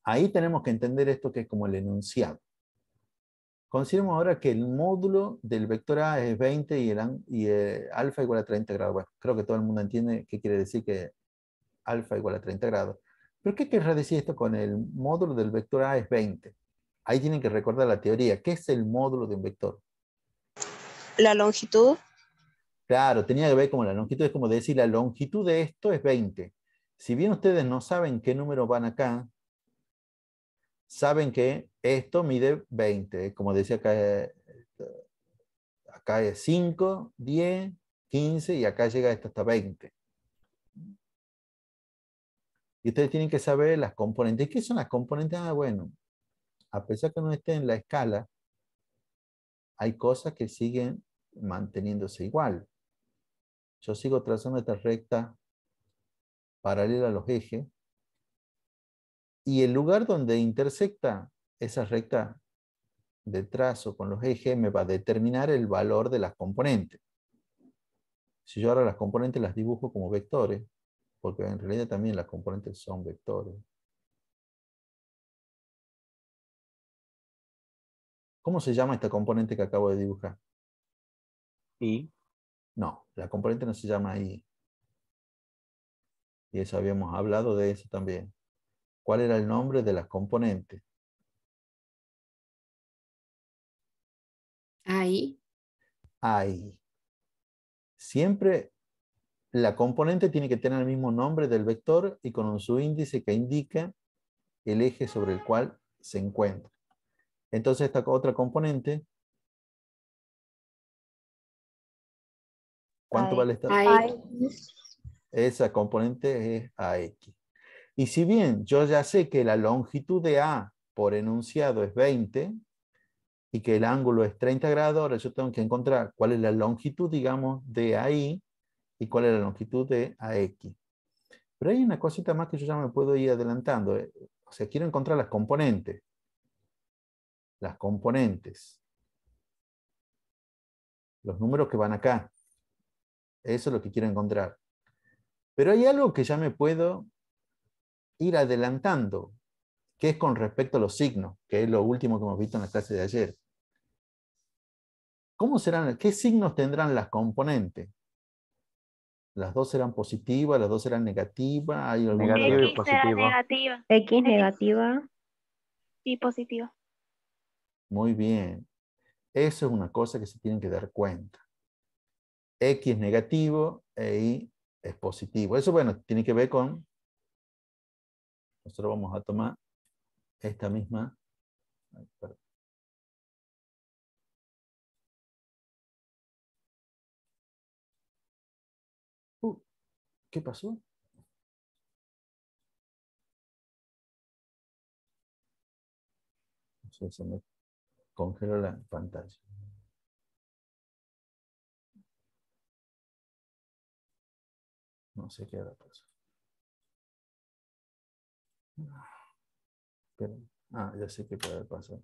Speaker 1: Ahí tenemos que entender esto que es como el enunciado. Consideremos ahora que el módulo del vector A es 20 y alfa igual a 30 grados. Bueno, creo que todo el mundo entiende qué quiere decir que alfa igual a 30 grados. ¿Pero qué querrá decir esto con el módulo del vector A es 20? Ahí tienen que recordar la teoría. ¿Qué es el módulo de un vector?
Speaker 8: La longitud.
Speaker 1: Claro, tenía que ver como la longitud, es como decir la longitud de esto es 20. Si bien ustedes no saben qué número van acá, saben que esto mide 20. Como decía acá es 5, 10, 15 y acá llega esto hasta 20. Y ustedes tienen que saber las componentes. ¿Qué son las componentes? Bueno, a pesar que no esté en la escala, hay cosas que siguen manteniéndose igual. Yo sigo trazando esta recta paralela a los ejes, y el lugar donde intersecta esa recta de trazo con los ejes me va a determinar el valor de las componentes. Si yo ahora las componentes las dibujo como vectores, porque en realidad también las componentes son vectores. ¿Cómo se llama esta componente que acabo de dibujar?
Speaker 4: Y
Speaker 1: No, la componente no se llama I. Y eso habíamos hablado de eso también. ¿Cuál era el nombre de las componentes?
Speaker 3: Ahí.
Speaker 1: I. Siempre la componente tiene que tener el mismo nombre del vector y con un subíndice que indica el eje sobre el cual se encuentra. Entonces esta otra componente ¿Cuánto vale esta?
Speaker 3: Ay,
Speaker 1: Esa componente es AX. Y si bien yo ya sé que la longitud de A por enunciado es 20 y que el ángulo es 30 grados, ahora yo tengo que encontrar cuál es la longitud, digamos, de AI y cuál es la longitud de AX. Pero hay una cosita más que yo ya me puedo ir adelantando. O sea, quiero encontrar las componentes. Las componentes. Los números que van acá. Eso es lo que quiero encontrar. Pero hay algo que ya me puedo ir adelantando, que es con respecto a los signos, que es lo último que hemos visto en la clase de ayer. ¿Cómo serán, qué signos tendrán las componentes? ¿Las dos serán positivas? ¿Las dos serán negativas? ¿Hay algún
Speaker 4: Negativo y
Speaker 9: X será
Speaker 4: positivo.
Speaker 9: negativa.
Speaker 8: X negativa.
Speaker 9: Y positiva.
Speaker 1: Muy bien. Eso es una cosa que se tienen que dar cuenta. X es negativo e Y es positivo. Eso, bueno, tiene que ver con... Nosotros vamos a tomar esta misma... Ay, perdón. ¿Qué pasó? No sé, se me congeló la pantalla. No sé qué ahora pasó. Pero, ya sé qué puede pasar.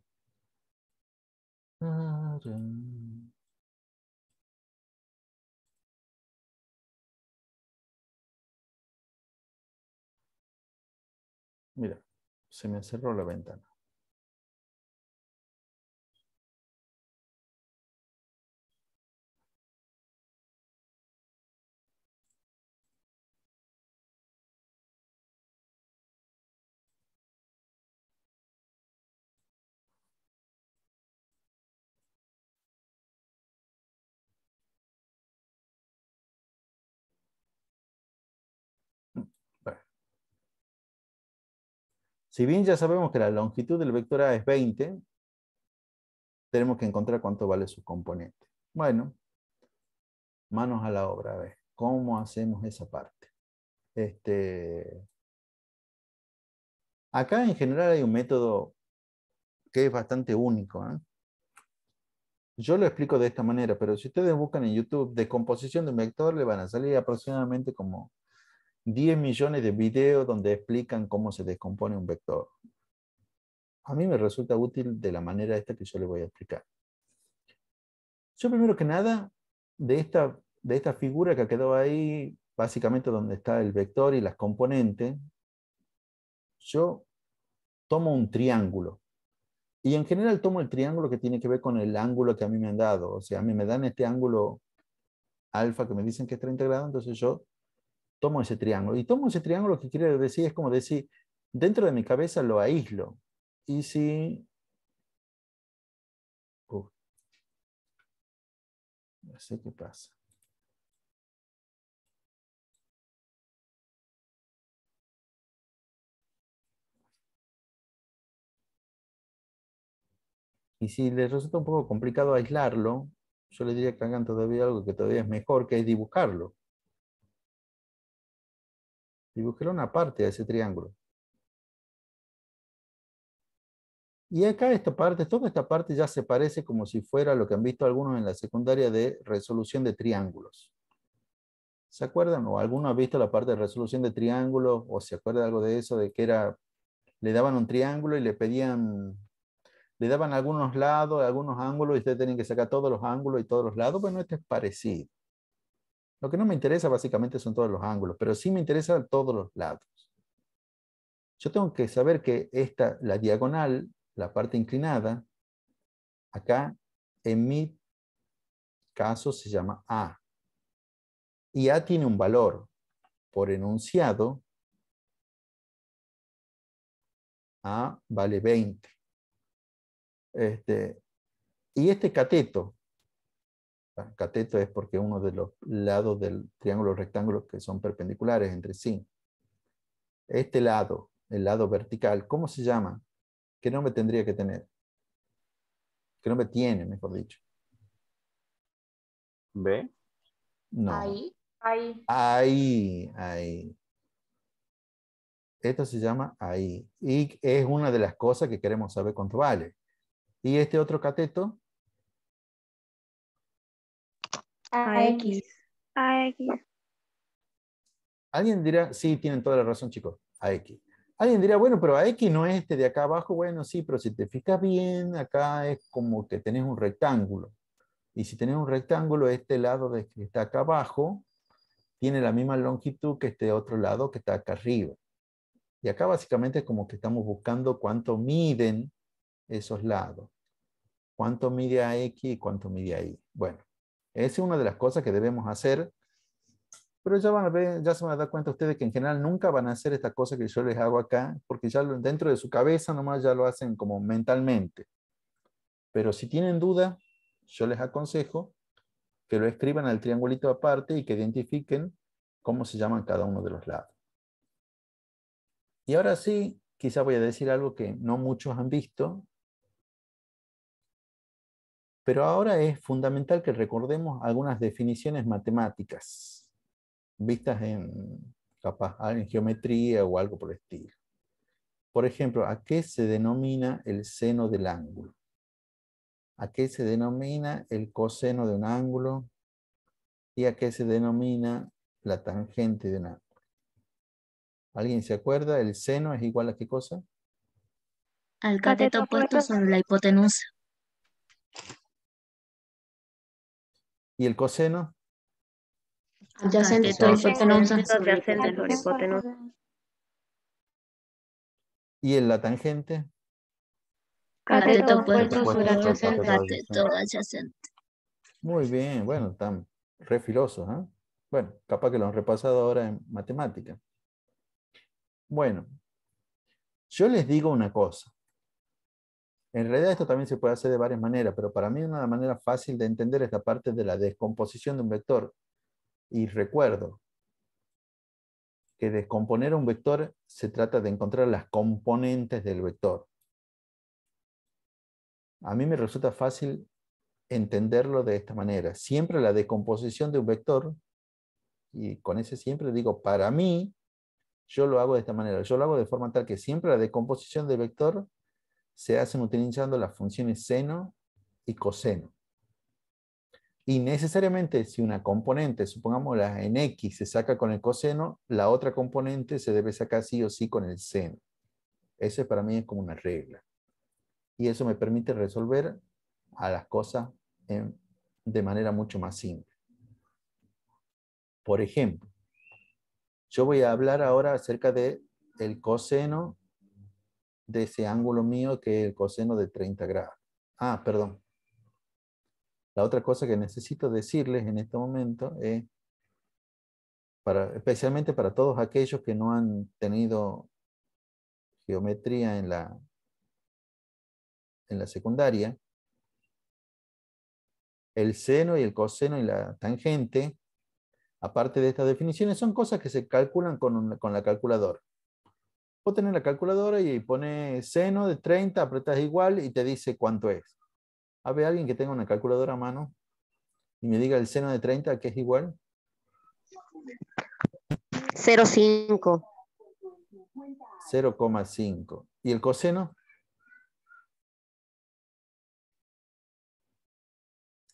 Speaker 1: Mira, se me cerró la ventana. Bueno. Si bien ya sabemos que la longitud del vector A es 20, tenemos que encontrar cuánto vale su componente. Bueno, manos a la obra, a ver, ¿cómo hacemos esa parte? Acá en general hay un método que es bastante único, ¿eh? Yo lo explico de esta manera, pero si ustedes buscan en YouTube descomposición de un vector, le van a salir aproximadamente como 10 millones de videos donde explican cómo se descompone un vector. A mí me resulta útil de la manera esta que yo le voy a explicar. Yo primero que nada, de esta figura que quedó ahí, básicamente donde está el vector y las componentes, yo tomo un triángulo. Y en general tomo el triángulo que tiene que ver con el ángulo que a mí me han dado. O sea, a mí me dan este ángulo alfa que me dicen que es 30 grados, entonces yo tomo ese triángulo. Y tomo ese triángulo que quiere decir, es como decir, dentro de mi cabeza lo aíslo. Y si... no sé qué pasa. Y si les resulta un poco complicado aislarlo, yo les diría que hagan todavía algo que todavía es mejor, que es dibujarlo. Dibujar una parte de ese triángulo. Y acá esta parte, toda esta parte ya se parece como si fuera lo que han visto algunos en la secundaria de resolución de triángulos. ¿Se acuerdan? ¿O alguno ha visto la parte de resolución de triángulos? ¿O se acuerda algo de eso? De que era, le daban un triángulo y le pedían, le daban algunos lados, algunos ángulos, y ustedes tienen que sacar todos los ángulos y todos los lados. Bueno, este es parecido. Lo que no me interesa básicamente son todos los ángulos, pero sí me interesan todos los lados. Yo tengo que saber que la diagonal, la parte inclinada, acá en mi caso se llama A. Y A tiene un valor. Por enunciado, A vale 20. Y este cateto es porque uno de los lados del triángulo rectángulo que son perpendiculares entre sí. Este lado, el lado vertical, ¿cómo se llama? ¿Qué nombre tendría que tener? ¿Qué nombre tiene, mejor dicho?
Speaker 4: B.
Speaker 1: No.
Speaker 2: Ahí.
Speaker 1: Ahí. Esto se llama ahí. Y es una de las cosas que queremos saber cuánto vale. ¿Y este otro cateto?
Speaker 9: AX.
Speaker 1: Alguien dirá, sí, tienen toda la razón, chicos, AX. Alguien dirá, bueno, pero AX no es este de acá abajo. Bueno, sí, pero si te fijas bien, acá es como que tenés un rectángulo. Y si tenés un rectángulo, este lado de que está acá abajo tiene la misma longitud que este otro lado que está acá arriba. Y acá básicamente es como que estamos buscando cuánto miden esos lados. Cuánto mide AX y cuánto mide ahí. Bueno, esa es una de las cosas que debemos hacer. Pero ya van a ver, ya se van a dar cuenta ustedes que en general nunca van a hacer esta cosa que yo les hago acá, porque ya dentro de su cabeza nomás ya lo hacen como mentalmente. Pero si tienen duda, yo les aconsejo que lo escriban al triangulito aparte y que identifiquen cómo se llaman cada uno de los lados. Y ahora sí, quizá voy a decir algo que no muchos han visto, pero ahora es fundamental que recordemos algunas definiciones matemáticas vistas capaz en geometría o algo por el estilo. Por ejemplo, ¿a qué se denomina el seno del ángulo? ¿A qué se denomina el coseno de un ángulo? ¿Y a qué se denomina la tangente de un ángulo? ¿Alguien se acuerda? ¿El seno es igual a qué cosa?
Speaker 2: Al cateto opuesto sobre la hipotenusa.
Speaker 1: ¿Y el coseno?
Speaker 8: Adyacente
Speaker 2: Cateto
Speaker 8: a
Speaker 2: adyacente
Speaker 8: hipotenusa.
Speaker 2: sobre la
Speaker 9: Adyacente sobre
Speaker 2: hipotenusa.
Speaker 9: hipotenusa.
Speaker 1: ¿Y en la tangente?
Speaker 2: Cateto
Speaker 8: opuesto
Speaker 2: opuesto
Speaker 8: sobre
Speaker 2: sobre
Speaker 8: adyacente.
Speaker 2: cateto adyacente.
Speaker 1: Muy bien, bueno, están re filosos, ¿eh? Bueno, capaz que lo han repasado ahora en matemática. Bueno, yo les digo una cosa. En realidad esto también se puede hacer de varias maneras, pero para mí una manera fácil de entender esta parte de la descomposición de un vector. Y recuerdo que descomponer un vector se trata de encontrar las componentes del vector. A mí me resulta fácil entenderlo de esta manera. Siempre la descomposición de un vector, y con ese siempre digo, para mí, yo lo hago de esta manera. Yo lo hago de forma tal que siempre la descomposición de vector se hacen utilizando las funciones seno y coseno. Y necesariamente si una componente, supongámosla en X, se saca con el coseno, la otra componente se debe sacar sí o sí con el seno. Eso para mí es como una regla. Y eso me permite resolver a las cosas de manera mucho más simple. Por ejemplo, yo voy a hablar ahora acerca de el coseno de ese ángulo mío que es el coseno de 30 grados. Ah, perdón. La otra cosa que necesito decirles en este momento es, especialmente para todos aquellos que no han tenido geometría en la secundaria, el seno y el coseno y la tangente, aparte de estas definiciones, son cosas que se calculan con la calculadora. Vos tenés la calculadora y pones seno de 30, apretas igual y te dice cuánto es. A ver, alguien que tenga una calculadora a mano y me diga el seno de 30, ¿qué es igual?
Speaker 7: 0,5.
Speaker 1: 0,5. ¿Y el coseno?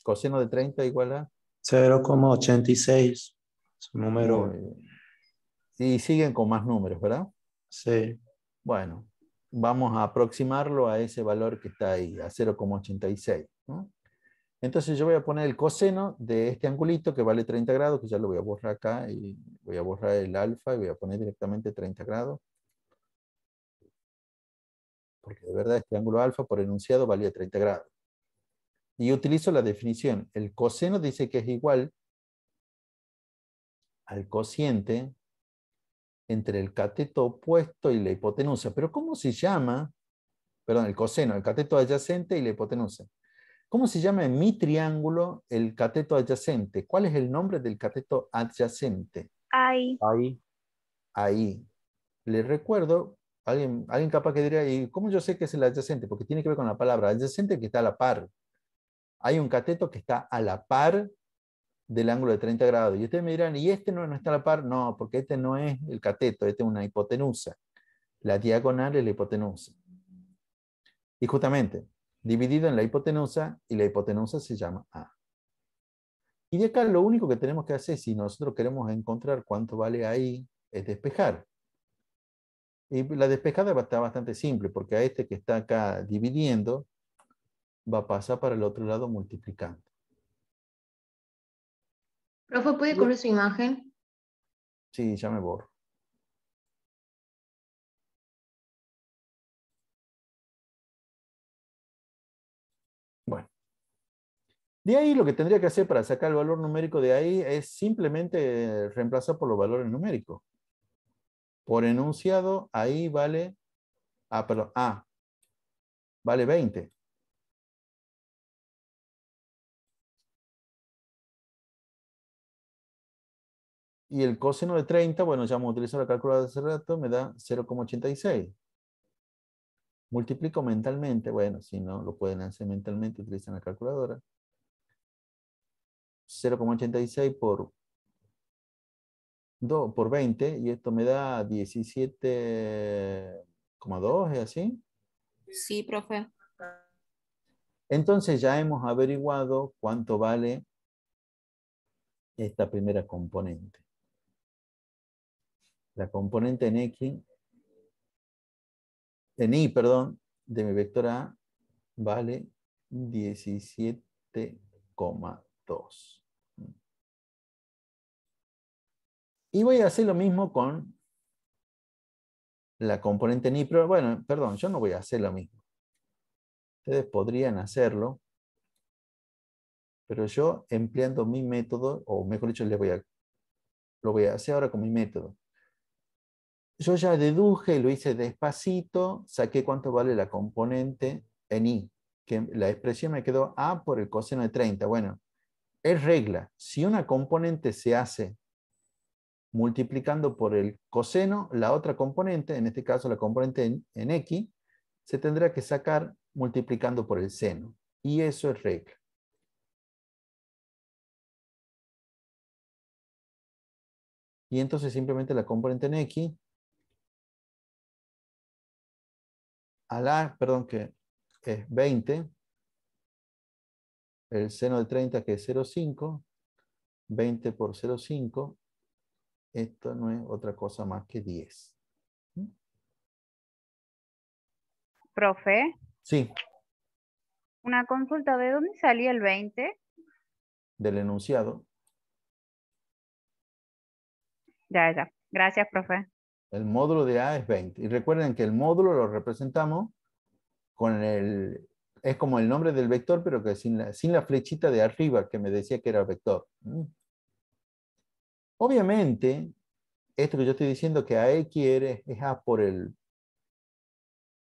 Speaker 1: Coseno de 30 igual a
Speaker 10: 0,86. Su número.
Speaker 1: Muy bien. Y siguen con más números, ¿verdad?
Speaker 10: Sí.
Speaker 1: Bueno, vamos a aproximarlo a ese valor que está ahí, a 0,86, ¿no? Entonces yo voy a poner el coseno de este angulito que vale 30 grados, que ya lo voy a borrar acá, y voy a borrar el alfa y voy a poner directamente 30 grados. Porque de verdad este ángulo alfa por enunciado valía 30 grados. Y utilizo la definición. El coseno dice que es igual al cociente entre el cateto opuesto y la hipotenusa. Pero ¿cómo se llama? Perdón, el coseno, el cateto adyacente y la hipotenusa. ¿Cómo se llama en mi triángulo el cateto adyacente? ¿Cuál es el nombre del cateto adyacente?
Speaker 9: Ahí.
Speaker 1: Ahí. Les recuerdo, alguien capaz que diría, ¿y cómo yo sé que es el adyacente? Porque tiene que ver con la palabra adyacente, que está a la par. Hay un cateto que está a la par del ángulo de 30 grados. Y ustedes me dirán, ¿y este no está a la par? No, porque este no es el cateto, este es una hipotenusa. La diagonal es la hipotenusa. Y justamente, dividido en la hipotenusa, y la hipotenusa se llama A. Y de acá lo único que tenemos que hacer, si nosotros queremos encontrar cuánto vale ahí, es despejar. Y la despejada va a estar bastante simple, porque a este que está acá dividiendo, va a pasar para el otro lado multiplicando.
Speaker 8: Profe, ¿puede correr su imagen?
Speaker 1: Sí, ya me borro. Bueno. De ahí lo que tendría que hacer para sacar el valor numérico de ahí es simplemente reemplazar por los valores numéricos. Por enunciado, ahí vale, perdón, A, vale 20. Y el coseno de 30, bueno, ya hemos utilizado la calculadora hace rato, me da 0,86. Multiplico mentalmente, bueno, si no lo pueden hacer mentalmente, utilizan la calculadora. 0,86 por 20, y esto me da 17,2, ¿es así?
Speaker 3: Sí, profe.
Speaker 1: Entonces ya hemos averiguado cuánto vale esta primera componente. La componente en Y, perdón, de mi vector A vale 17,2. Y voy a hacer lo mismo con la componente en Y, pero bueno, perdón, yo no voy a hacer lo mismo. Ustedes podrían hacerlo, pero yo empleando mi método, o mejor dicho, lo voy a hacer ahora con mi método. Yo ya deduje, lo hice despacito, saqué cuánto vale la componente en Y, que la expresión me quedó A por el coseno de 30. Bueno, es regla. Si una componente se hace multiplicando por el coseno, la otra componente, en este caso la componente en X, se tendrá que sacar multiplicando por el seno. Y eso es regla. Y entonces simplemente la componente en X, perdón, que es 20, el seno de 30 que es 0,5, 20 por 0,5, esto no es otra cosa más que 10.
Speaker 5: Profe,
Speaker 1: Sí,
Speaker 5: una consulta, ¿de dónde salía el 20?
Speaker 1: del enunciado.
Speaker 5: Ya. Gracias, profe.
Speaker 1: El módulo de A es 20. Y recuerden que el módulo lo representamos con es como el nombre del vector, pero que sin la flechita de arriba que me decía que era vector. Obviamente, esto que yo estoy diciendo que AX es A por el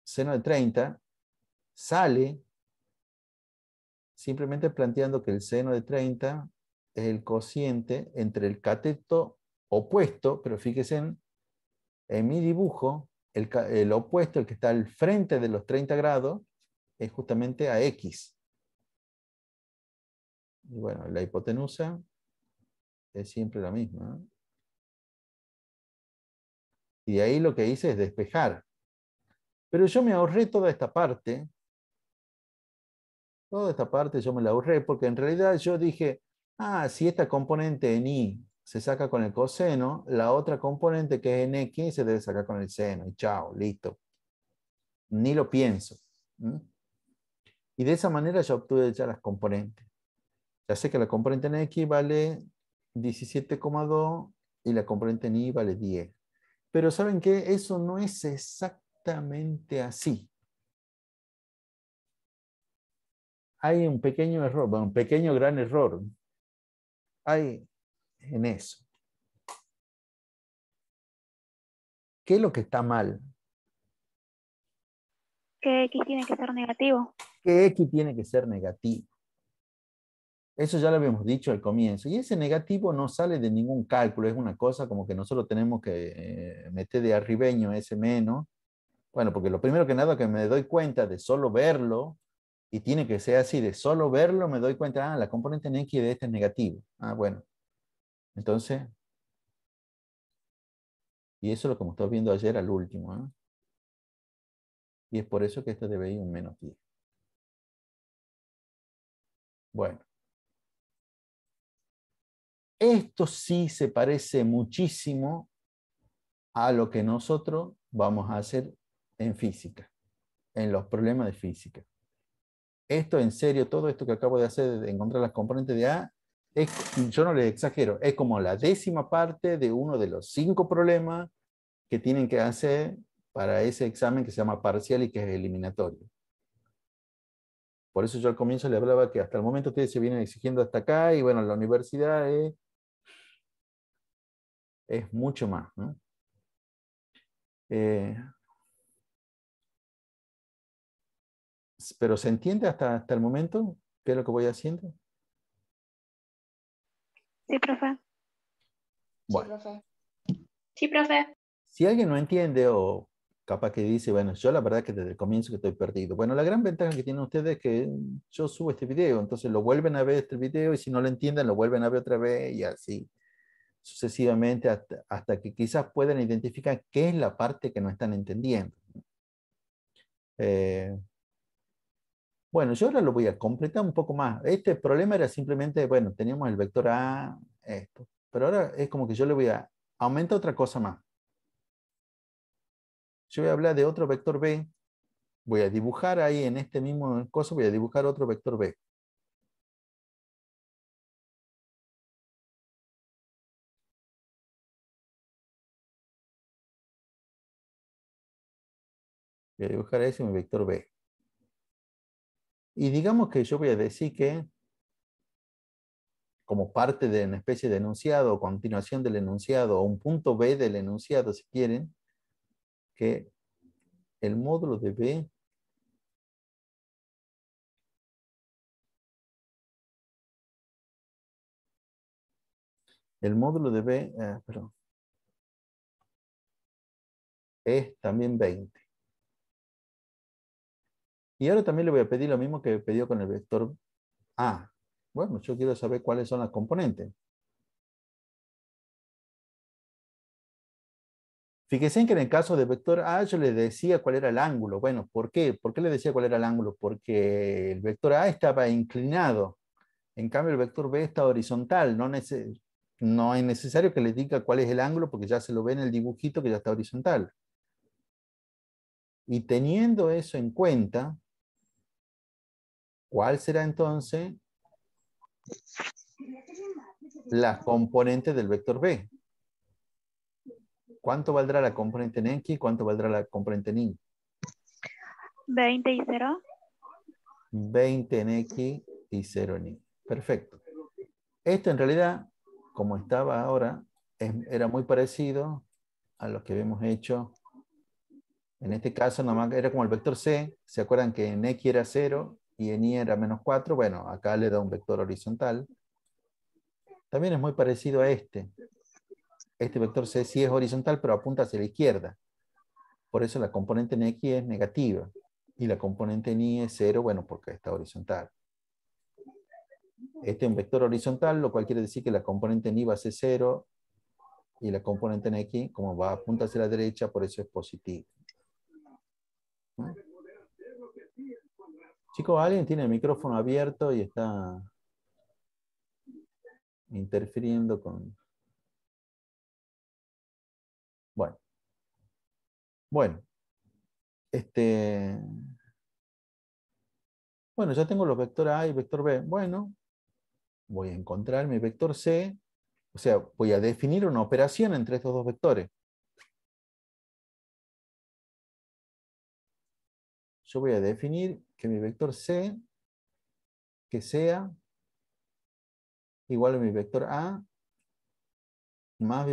Speaker 1: seno de 30, sale simplemente planteando que el seno de 30 es el cociente entre el cateto opuesto, pero fíjense en mi dibujo, el opuesto, el que está al frente de los 30 grados, es justamente a X. Y bueno, la hipotenusa es siempre la misma, ¿no? Y de ahí lo que hice es despejar. Pero yo me ahorré toda esta parte. Toda esta parte yo me la ahorré porque en realidad yo dije, si esta componente en Y se saca con el coseno, la otra componente que es en X se debe sacar con el seno. Y chao, listo. Ni lo pienso. Y de esa manera yo obtuve ya las componentes. Ya sé que la componente en X vale 17,2 y la componente en Y vale 10. Pero ¿saben qué? Eso no es exactamente así. Hay un pequeño error, un pequeño gran error. Hay en eso. ¿Qué es lo que está mal?
Speaker 9: Que X tiene que ser negativo.
Speaker 1: Que X tiene que ser negativo. Eso ya lo habíamos dicho al comienzo. Y ese negativo no sale de ningún cálculo. Es una cosa como que nosotros tenemos que meter de arribeño ese menos. Bueno, porque lo primero que nada que me doy cuenta de solo verlo Y tiene que ser así, de solo verlo me doy cuenta, la componente en X de este es negativo. Bueno. Entonces, y eso es lo que hemos estado viendo ayer al último. Y es por eso que esto debe ir un menos 10. Bueno. Esto sí se parece muchísimo a lo que nosotros vamos a hacer en física, en los problemas de física. Esto en serio, todo esto que acabo de hacer de encontrar las componentes de A, yo no les exagero, es como la 10ª parte de uno de los 5 problemas que tienen que hacer para ese examen que se llama parcial y que es eliminatorio. Por eso yo al comienzo le hablaba que hasta el momento ustedes se vienen exigiendo hasta acá y bueno, la universidad es mucho más, ¿no? Pero ¿se entiende hasta el momento qué es lo que voy haciendo?
Speaker 9: Sí, profe.
Speaker 1: Bueno.
Speaker 9: Sí, profe.
Speaker 1: Si alguien no entiende o capaz que dice, bueno, yo la verdad que desde el comienzo que estoy perdido. Bueno, la gran ventaja que tienen ustedes es que yo subo este video, entonces lo vuelven a ver este video y si no lo entienden lo vuelven a ver otra vez y así sucesivamente hasta que quizás puedan identificar qué es la parte que no están entendiendo. Bueno, yo ahora lo voy a completar un poco más. Este problema era simplemente, bueno, teníamos el vector A, esto. Pero ahora es como que yo le voy a aumentar otra cosa más. Yo voy a hablar de otro vector B. Voy a dibujar ahí en este mismo coso, voy a dibujar otro vector B. Voy a dibujar ese mi vector B. Y digamos que yo voy a decir que, como parte de una especie de enunciado o continuación del enunciado, o un punto B del enunciado, si quieren, que el módulo de B perdón, es también 20. Y ahora también le voy a pedir lo mismo que pidió con el vector A. Bueno, yo quiero saber cuáles son las componentes. Fíjense que en el caso del vector A yo le decía cuál era el ángulo. Bueno, ¿por qué? ¿Por qué le decía cuál era el ángulo? Porque el vector A estaba inclinado. En cambio el vector B está horizontal. No es necesario que le diga cuál es el ángulo porque ya se lo ve en el dibujito que ya está horizontal. Y teniendo eso en cuenta, ¿cuál será entonces la componente del vector B? ¿Cuánto valdrá la componente en X? ¿Cuánto valdrá la componente en Y?
Speaker 9: 20 y 0.
Speaker 1: 20 en X y 0 en Y. Perfecto. Esto en realidad, como estaba ahora, era muy parecido a lo que habíamos hecho. En este caso, nomás era como el vector C. ¿Se acuerdan que en X era 0 y en Y era menos 4? Bueno, acá le da un vector horizontal. También es muy parecido a este. Este vector C sí es horizontal, pero apunta hacia la izquierda. Por eso la componente en X es negativa. Y la componente en Y es 0, bueno, porque está horizontal. Este es un vector horizontal, lo cual quiere decir que la componente en Y va a ser 0 y la componente en X, como va a apuntar hacia la derecha, por eso es positivo. ¿No? Chicos, alguien tiene el micrófono abierto y está interfiriendo con... Bueno. Bueno. Bueno, ya tengo los vectores A y vector B. Bueno, voy a encontrar mi vector C. O sea, voy a definir una operación entre estos dos vectores. Yo voy a definir que mi vector C que sea igual a mi vector A más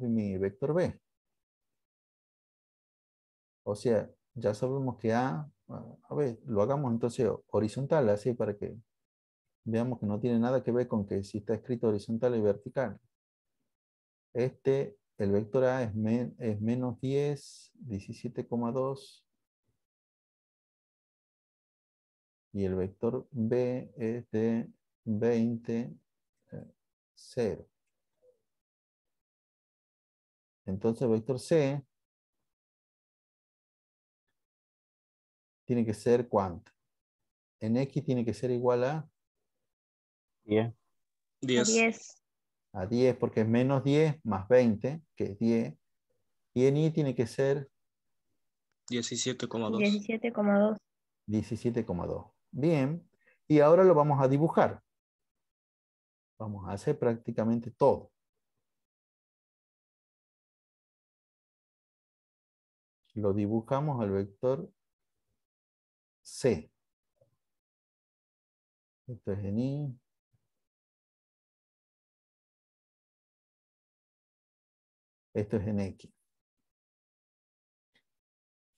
Speaker 1: mi vector B. O sea, ya sabemos que A ver, lo hagamos entonces horizontal, así para que veamos que no tiene nada que ver con que si está escrito horizontal y vertical. El vector A es menos 10, 17,2, Y el vector B es de 20, 0. Entonces el vector C tiene que ser ¿cuánto? En X tiene que ser igual a
Speaker 4: 10.
Speaker 9: 10.
Speaker 1: a 10 porque es menos 10 más 20, que es 10. Y en Y tiene que ser
Speaker 11: 17,2.
Speaker 9: 17,2.
Speaker 1: 17,2. Bien. Y ahora lo vamos a dibujar. Vamos a hacer prácticamente todo. Lo dibujamos al vector C. Esto es en Y. Esto es en X.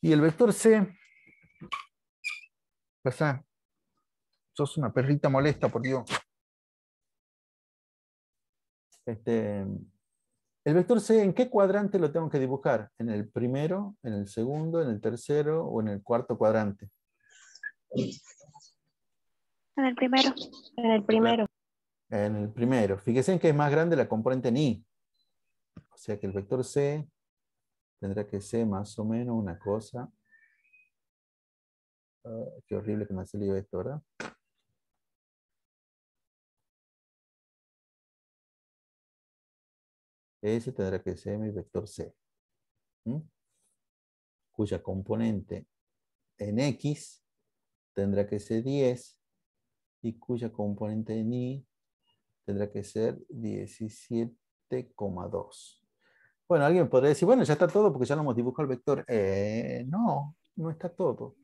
Speaker 1: Y el vector C, pasa, sos una perrita molesta, por Dios. El vector C, ¿en qué cuadrante lo tengo que dibujar? ¿En el primero, en el segundo, en el tercero o en el cuarto cuadrante?
Speaker 9: En el primero.
Speaker 8: En el primero.
Speaker 1: En el primero. Fíjense en que es más grande la componente en Y. O sea que el vector C tendrá que ser más o menos una cosa. Qué horrible que me ha salido esto, ¿verdad? Ese tendrá que ser mi vector C. ¿Mm? Cuya componente en X tendrá que ser 10 y cuya componente en Y tendrá que ser 17,2. Bueno, alguien podría decir, bueno, ya está todo porque ya lo hemos dibujado el vector. No, no está todo.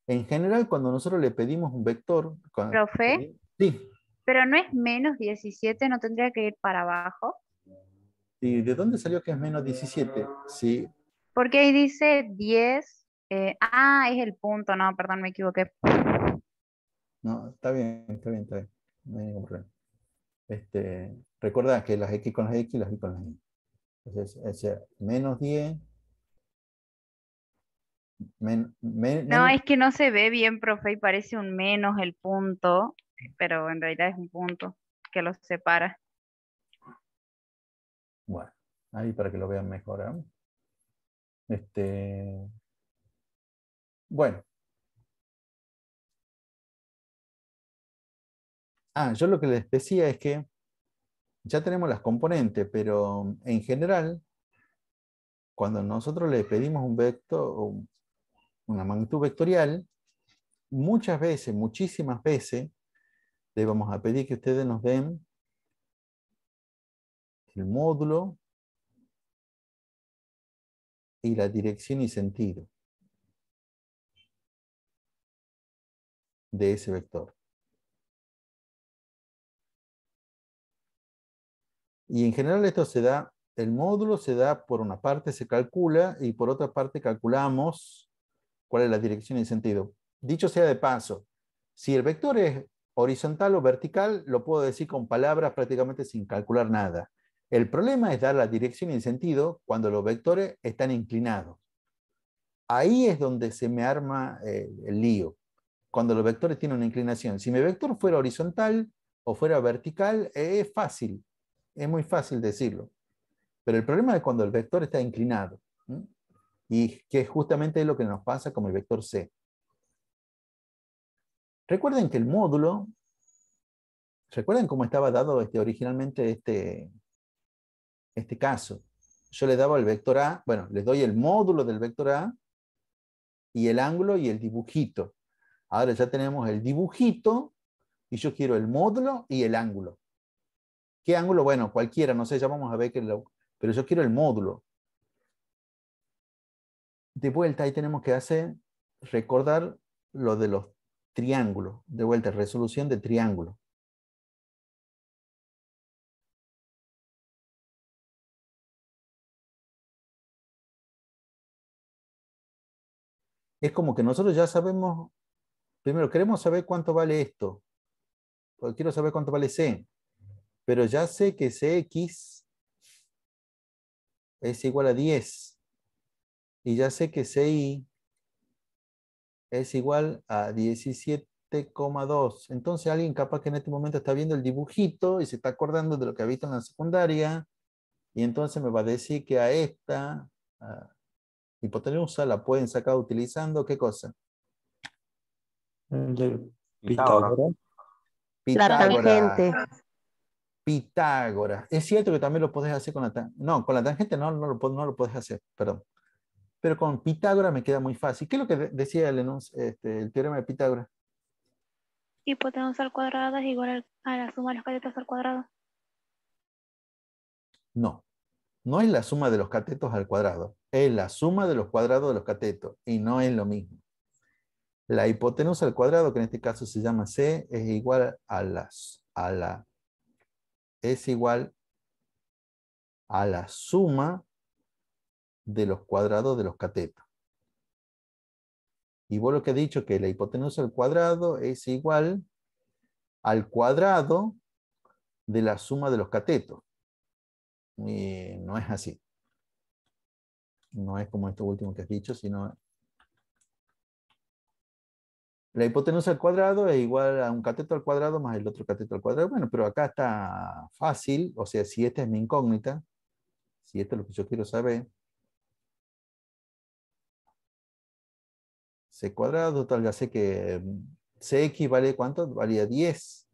Speaker 1: En general, cuando nosotros le pedimos un vector...
Speaker 5: Profe,
Speaker 1: Sí.
Speaker 5: pero no es menos 17, ¿no tendría que ir para abajo?
Speaker 1: ¿Y de dónde salió que es menos 17? Sí.
Speaker 5: Porque ahí dice 10. Es el punto, no, perdón, me equivoqué.
Speaker 1: No, está bien, está bien, está bien. No hay ningún problema. Recuerda que las X con las X, las Y con las Y. Entonces, menos 10.
Speaker 5: No, es que no se ve bien, profe, y parece un menos el punto, pero en realidad es un punto que los separa.
Speaker 1: Bueno, ahí para que lo vean mejor. Bueno. Yo lo que les decía es que ya tenemos las componentes, pero en general, cuando nosotros le pedimos un vector, una magnitud vectorial, muchas veces, muchísimas veces, le vamos a pedir que ustedes nos den el módulo y la dirección y sentido de ese vector. Y en general esto se da, el módulo se da por una parte, se calcula, y por otra parte calculamos cuál es la dirección y sentido. Dicho sea de paso, si el vector es horizontal o vertical, lo puedo decir con palabras prácticamente sin calcular nada. El problema es dar la dirección y el sentido cuando los vectores están inclinados. Ahí es donde se me arma el lío. Cuando los vectores tienen una inclinación. Si mi vector fuera horizontal o fuera vertical, es fácil. Es muy fácil decirlo. Pero el problema es cuando el vector está inclinado. ¿Sí? Y que justamente es lo que nos pasa con el vector C. Recuerden que el módulo, ¿recuerdan cómo estaba dado originalmente este caso? Yo le daba el vector A, bueno, les doy el módulo del vector A y el ángulo y el dibujito. Ahora ya tenemos el dibujito y yo quiero el módulo y el ángulo. ¿Qué ángulo? Bueno, cualquiera, no sé, ya vamos a ver pero yo quiero el módulo. De vuelta ahí tenemos que recordar lo de los triángulos. De vuelta, resolución de triángulo. Es como que nosotros ya sabemos, primero queremos saber cuánto vale esto. Porque quiero saber cuánto vale C. Pero ya sé que CX es igual a 10. Y ya sé que CI es igual a 17 17,2. Entonces alguien capaz que en este momento está viendo el dibujito y se está acordando de lo que ha visto en la secundaria y entonces me va a decir que a esta hipotenusa la pueden sacar utilizando ¿qué cosa?
Speaker 10: El de
Speaker 4: Pitágoras.
Speaker 7: La tangente.
Speaker 1: Pitágoras. Es cierto que también lo podés hacer con la tangente. No, con la tangente no lo podés hacer, perdón. Pero con Pitágoras me queda muy fácil. ¿Qué es lo que decía el teorema de Pitágoras?
Speaker 9: Hipotenusa al cuadrado es igual a la suma de los catetos al cuadrado.
Speaker 1: No, no es la suma de los catetos al cuadrado. Es la suma de los cuadrados de los catetos. Y no es lo mismo. La hipotenusa al cuadrado, que en este caso se llama C, es igual es igual a la suma de los cuadrados de los catetos. Y vos lo que he dicho que la hipotenusa al cuadrado es igual al cuadrado de la suma de los catetos. Y no es así. No es como esto último que has dicho, sino la hipotenusa al cuadrado es igual a un cateto al cuadrado más el otro cateto al cuadrado. Bueno, pero acá está fácil, o sea, si esta es mi incógnita, si esto es lo que yo quiero saber, C cuadrado, total, ya sé que CX vale ¿cuánto? Valía 10.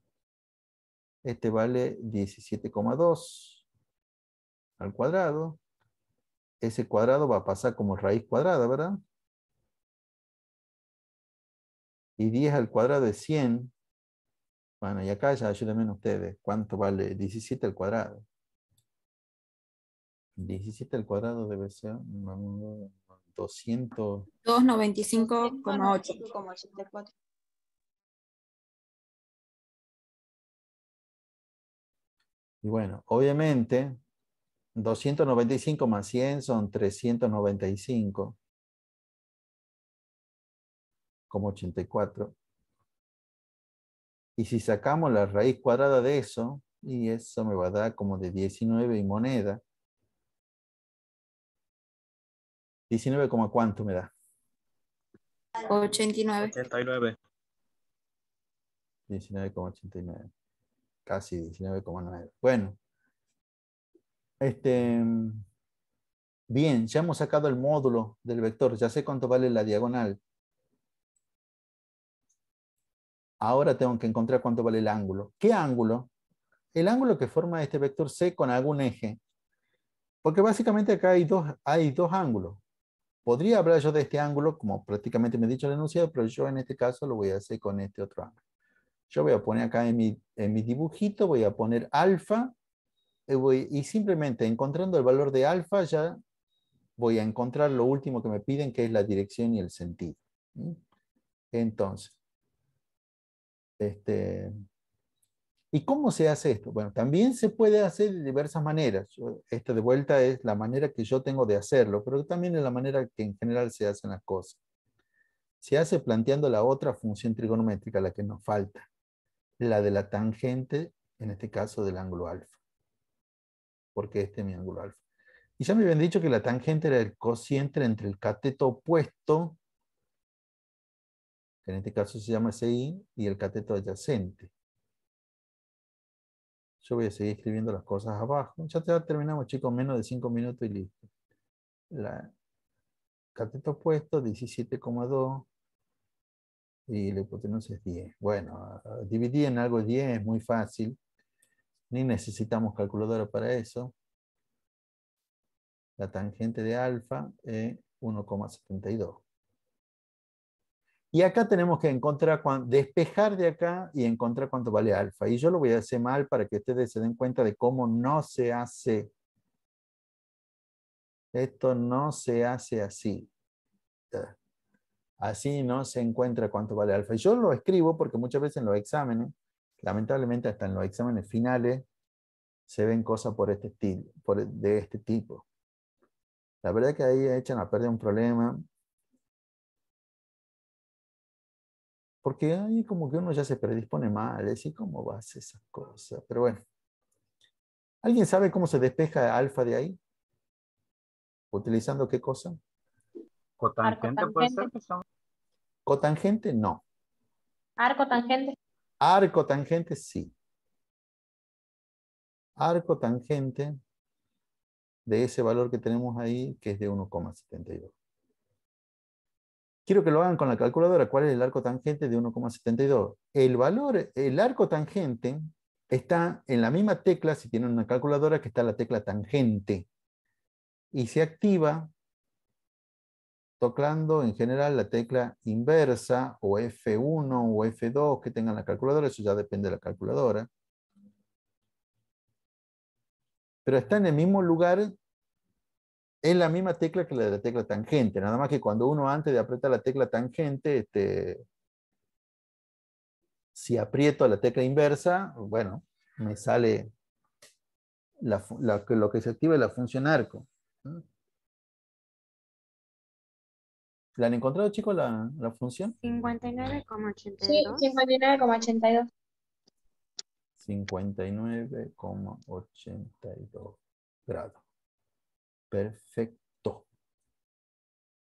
Speaker 1: Este vale 17,2 al cuadrado. Ese cuadrado va a pasar como raíz cuadrada, ¿verdad? Y 10 al cuadrado es 100. Bueno, y acá ya ayúdenme ustedes. ¿Cuánto vale 17 al cuadrado? 17 al cuadrado debe ser 200.
Speaker 3: 295,8.
Speaker 1: Y bueno, obviamente, 295 más 100 son 395,84. Y si sacamos la raíz cuadrada de eso, y eso me va a dar como de 19 y moneda. 19, ¿cuánto me da?
Speaker 3: 89.
Speaker 4: 89.
Speaker 1: 19,89. Casi 19,9. Bueno. Bien, ya hemos sacado el módulo del vector. Ya sé cuánto vale la diagonal. Ahora tengo que encontrar cuánto vale el ángulo. ¿Qué ángulo? El ángulo que forma este vector C con algún eje. Porque básicamente acá hay dos ángulos. Podría hablar yo de este ángulo, como prácticamente me he dicho el enunciado, pero yo en este caso lo voy a hacer con este otro ángulo. Yo voy a poner acá en mi dibujito, voy a poner alfa, y simplemente encontrando el valor de alfa ya voy a encontrar lo último que me piden, que es la dirección y el sentido. Entonces, ¿y cómo se hace esto? Bueno, también se puede hacer de diversas maneras. Esta de vuelta es la manera que yo tengo de hacerlo, pero también es la manera que en general se hacen las cosas. Se hace planteando la otra función trigonométrica, la que nos falta, la de la tangente, en este caso del ángulo alfa, porque este es mi ángulo alfa. Y ya me habían dicho que la tangente era el cociente entre el cateto opuesto, que en este caso se llama CI, y el cateto adyacente. Yo voy a seguir escribiendo las cosas abajo. Ya terminamos, chicos, menos de 5 minutos y listo. La cateto opuesto, 17,2. Y la hipotenusa es 10. Bueno, dividir en algo 10 es muy fácil. Ni necesitamos calculadora para eso. La tangente de alfa es 1,72. Y acá tenemos que encontrar, despejar de acá y encontrar cuánto vale alfa. Y yo lo voy a hacer mal para que ustedes se den cuenta de cómo no se hace. Esto no se hace así. Así no se encuentra cuánto vale alfa. Y yo lo escribo porque muchas veces en los exámenes, lamentablemente hasta en los exámenes finales, se ven cosas por este estilo, de este tipo. La verdad es que ahí echan a perder un problema. Porque ahí como que uno ya se predispone mal, decir cómo va a hacer esas cosas. Pero bueno. ¿Alguien sabe cómo se despeja alfa de ahí? ¿Utilizando qué cosa?
Speaker 4: Cotangente puede ser.
Speaker 1: Cotangente, no.
Speaker 11: Arco tangente.
Speaker 1: Arco tangente, sí. Arco tangente de ese valor que tenemos ahí, que es de 1,72. Quiero que lo hagan con la calculadora. ¿Cuál es el arco tangente de 1,72? El arco tangente está en la misma tecla, si tienen una calculadora, que está la tecla tangente. Y se activa tocando en general la tecla inversa, o F1 o F2 que tengan la calculadora. Eso ya depende de la calculadora. Pero está en el mismo lugar, es la misma tecla que la de la tecla tangente, nada más que cuando uno antes de apretar la tecla tangente, si aprieto la tecla inversa, bueno, me sale lo que se activa es la función arco. ¿La han encontrado, chicos, la función?
Speaker 9: 59,82.
Speaker 11: Sí, 59,82.
Speaker 1: 59,82 grados. Perfecto.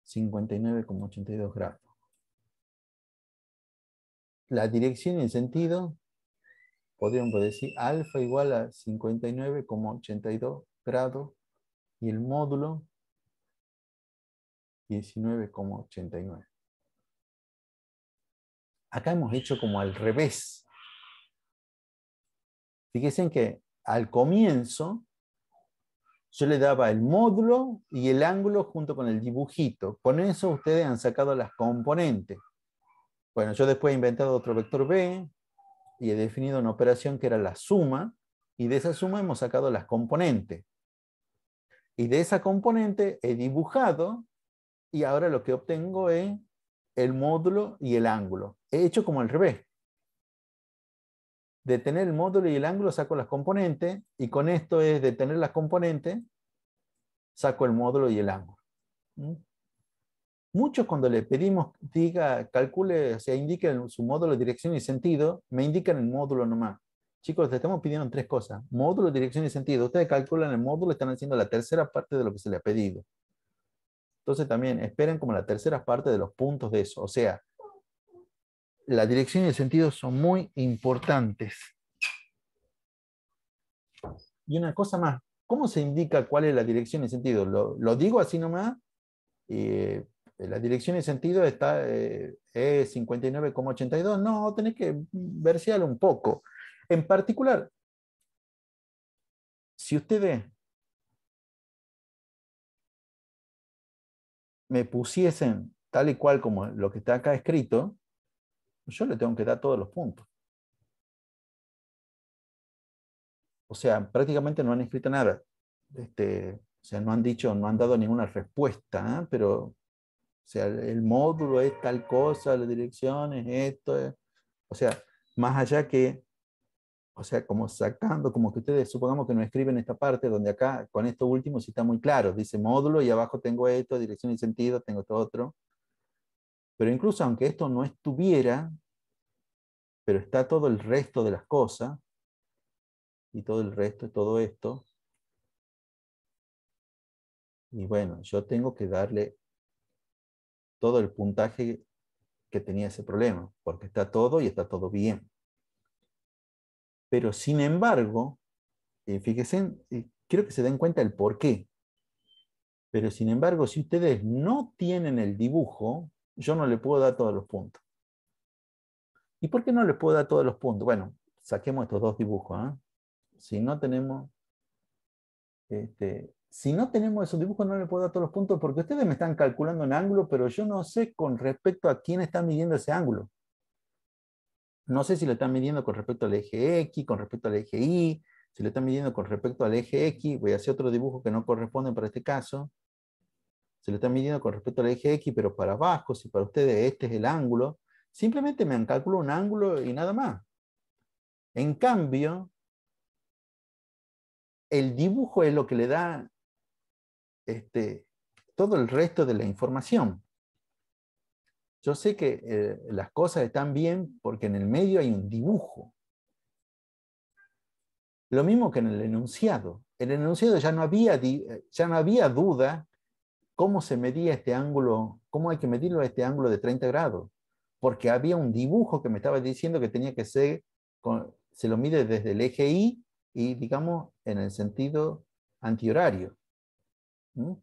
Speaker 1: 59,82 grados. La dirección y el sentido, podríamos decir alfa igual a 59,82 grados y el módulo 19,89. Acá hemos hecho como al revés. Fíjense que al comienzo yo le daba el módulo y el ángulo junto con el dibujito. Con eso ustedes han sacado las componentes. Bueno, yo después he inventado otro vector B y he definido una operación que era la suma, y de esa suma hemos sacado las componentes. Y de esa componente he dibujado, y ahora lo que obtengo es el módulo y el ángulo. He hecho como al revés. De tener el módulo y el ángulo saco las componentes, y con esto es de tener las componentes, saco el módulo y el ángulo. Muchos cuando le pedimos, calcule, o sea, indique su módulo, dirección y sentido, me indican el módulo nomás. Chicos, le estamos pidiendo tres cosas: módulo, dirección y sentido. Ustedes calculan el módulo, están haciendo la tercera parte de lo que se les ha pedido. Entonces también esperen como la tercera parte de los puntos de eso. O sea, la dirección y el sentido son muy importantes. Y una cosa más, ¿cómo se indica cuál es la dirección y el sentido? Lo digo así nomás. La dirección y sentido está es 59,82. No, tenés que versearlo un poco. En particular, si ustedes me pusiesen tal y cual como lo que está acá escrito, yo le tengo que dar todos los puntos. O sea, prácticamente no han escrito nada. O sea, no han dicho, no han dado ninguna respuesta, ¿eh? Pero, o sea, el módulo es tal cosa, la dirección es esto. O sea, más allá que, o sea, como sacando, como que ustedes supongamos que no escriben esta parte, donde acá, con esto último, sí está muy claro. Dice módulo y abajo tengo esto, dirección y sentido, tengo esto otro. Pero incluso aunque esto no estuviera, pero está todo el resto de las cosas, y todo el resto, todo esto, y bueno, yo tengo que darle todo el puntaje que tenía ese problema, porque está todo y está todo bien. Pero sin embargo, fíjense, quiero que se den cuenta el por qué. Pero sin embargo, si ustedes no tienen el dibujo, yo no le puedo dar todos los puntos. ¿Y por qué no les puedo dar todos los puntos? Bueno, saquemos estos dos dibujos. Si no tenemos esos dibujos, no le puedo dar todos los puntos, porque ustedes me están calculando en ángulo, pero yo no sé con respecto a quién está midiendo ese ángulo. No sé si lo están midiendo con respecto al eje X, con respecto al eje Y, si lo están midiendo con respecto al eje X. Voy a hacer otro dibujo que no corresponde para este caso. Se lo están midiendo con respecto al eje X, pero para abajo, si para ustedes este es el ángulo, simplemente me han calculado un ángulo y nada más. En cambio, el dibujo es lo que le da todo el resto de la información. Yo sé que las cosas están bien porque en el medio hay un dibujo. Lo mismo que en el enunciado. En el enunciado ya no había duda cómo se medía este ángulo, cómo hay que medirlo a este ángulo de 30 grados. porque había un dibujo que me estaba diciendo que tenía que ser, se lo mide desde el eje Y y digamos en el sentido antihorario. ¿Mm?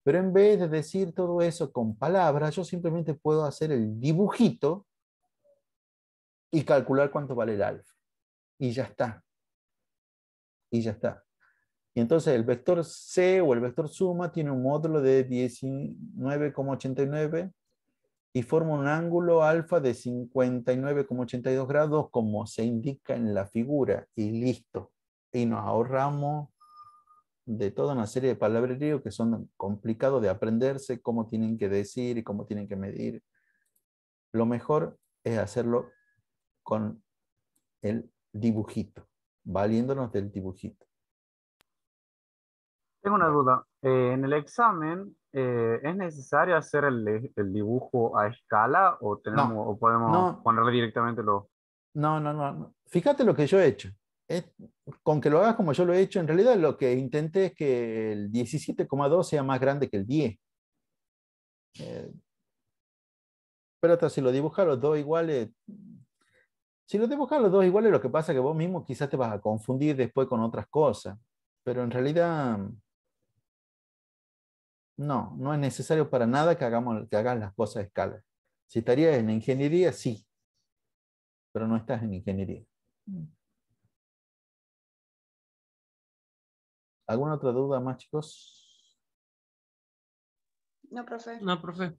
Speaker 1: Pero en vez de decir todo eso con palabras, yo simplemente puedo hacer el dibujito y calcular cuánto vale el alfa. Y ya está. Y ya está. Y entonces el vector C o el vector suma tiene un módulo de 19,89 y forma un ángulo alfa de 59,82 grados como se indica en la figura. Y listo. Y nos ahorramos de toda una serie de palabreríos que son complicados de aprenderse, cómo tienen que decir y cómo tienen que medir. Lo mejor es hacerlo con el dibujito, valiéndonos del dibujito.
Speaker 4: Tengo una duda. En el examen, ¿es necesario hacer el dibujo a escala o o podemos
Speaker 1: no.
Speaker 4: ponerle directamente lo...
Speaker 1: No. Fíjate lo que yo he hecho. Con que lo hagas como yo lo he hecho, en realidad lo que intenté es que el 17,2 sea más grande que el 10. Pero hasta si lo dibujas los dos iguales, lo que pasa es que vos mismo quizás te vas a confundir después con otras cosas. Pero en realidad no es necesario para nada que hagas las cosas a escala. Si estarías en ingeniería, sí, pero no estás en ingeniería. ¿Alguna otra duda más, chicos?
Speaker 3: No, profe.
Speaker 12: No, profe.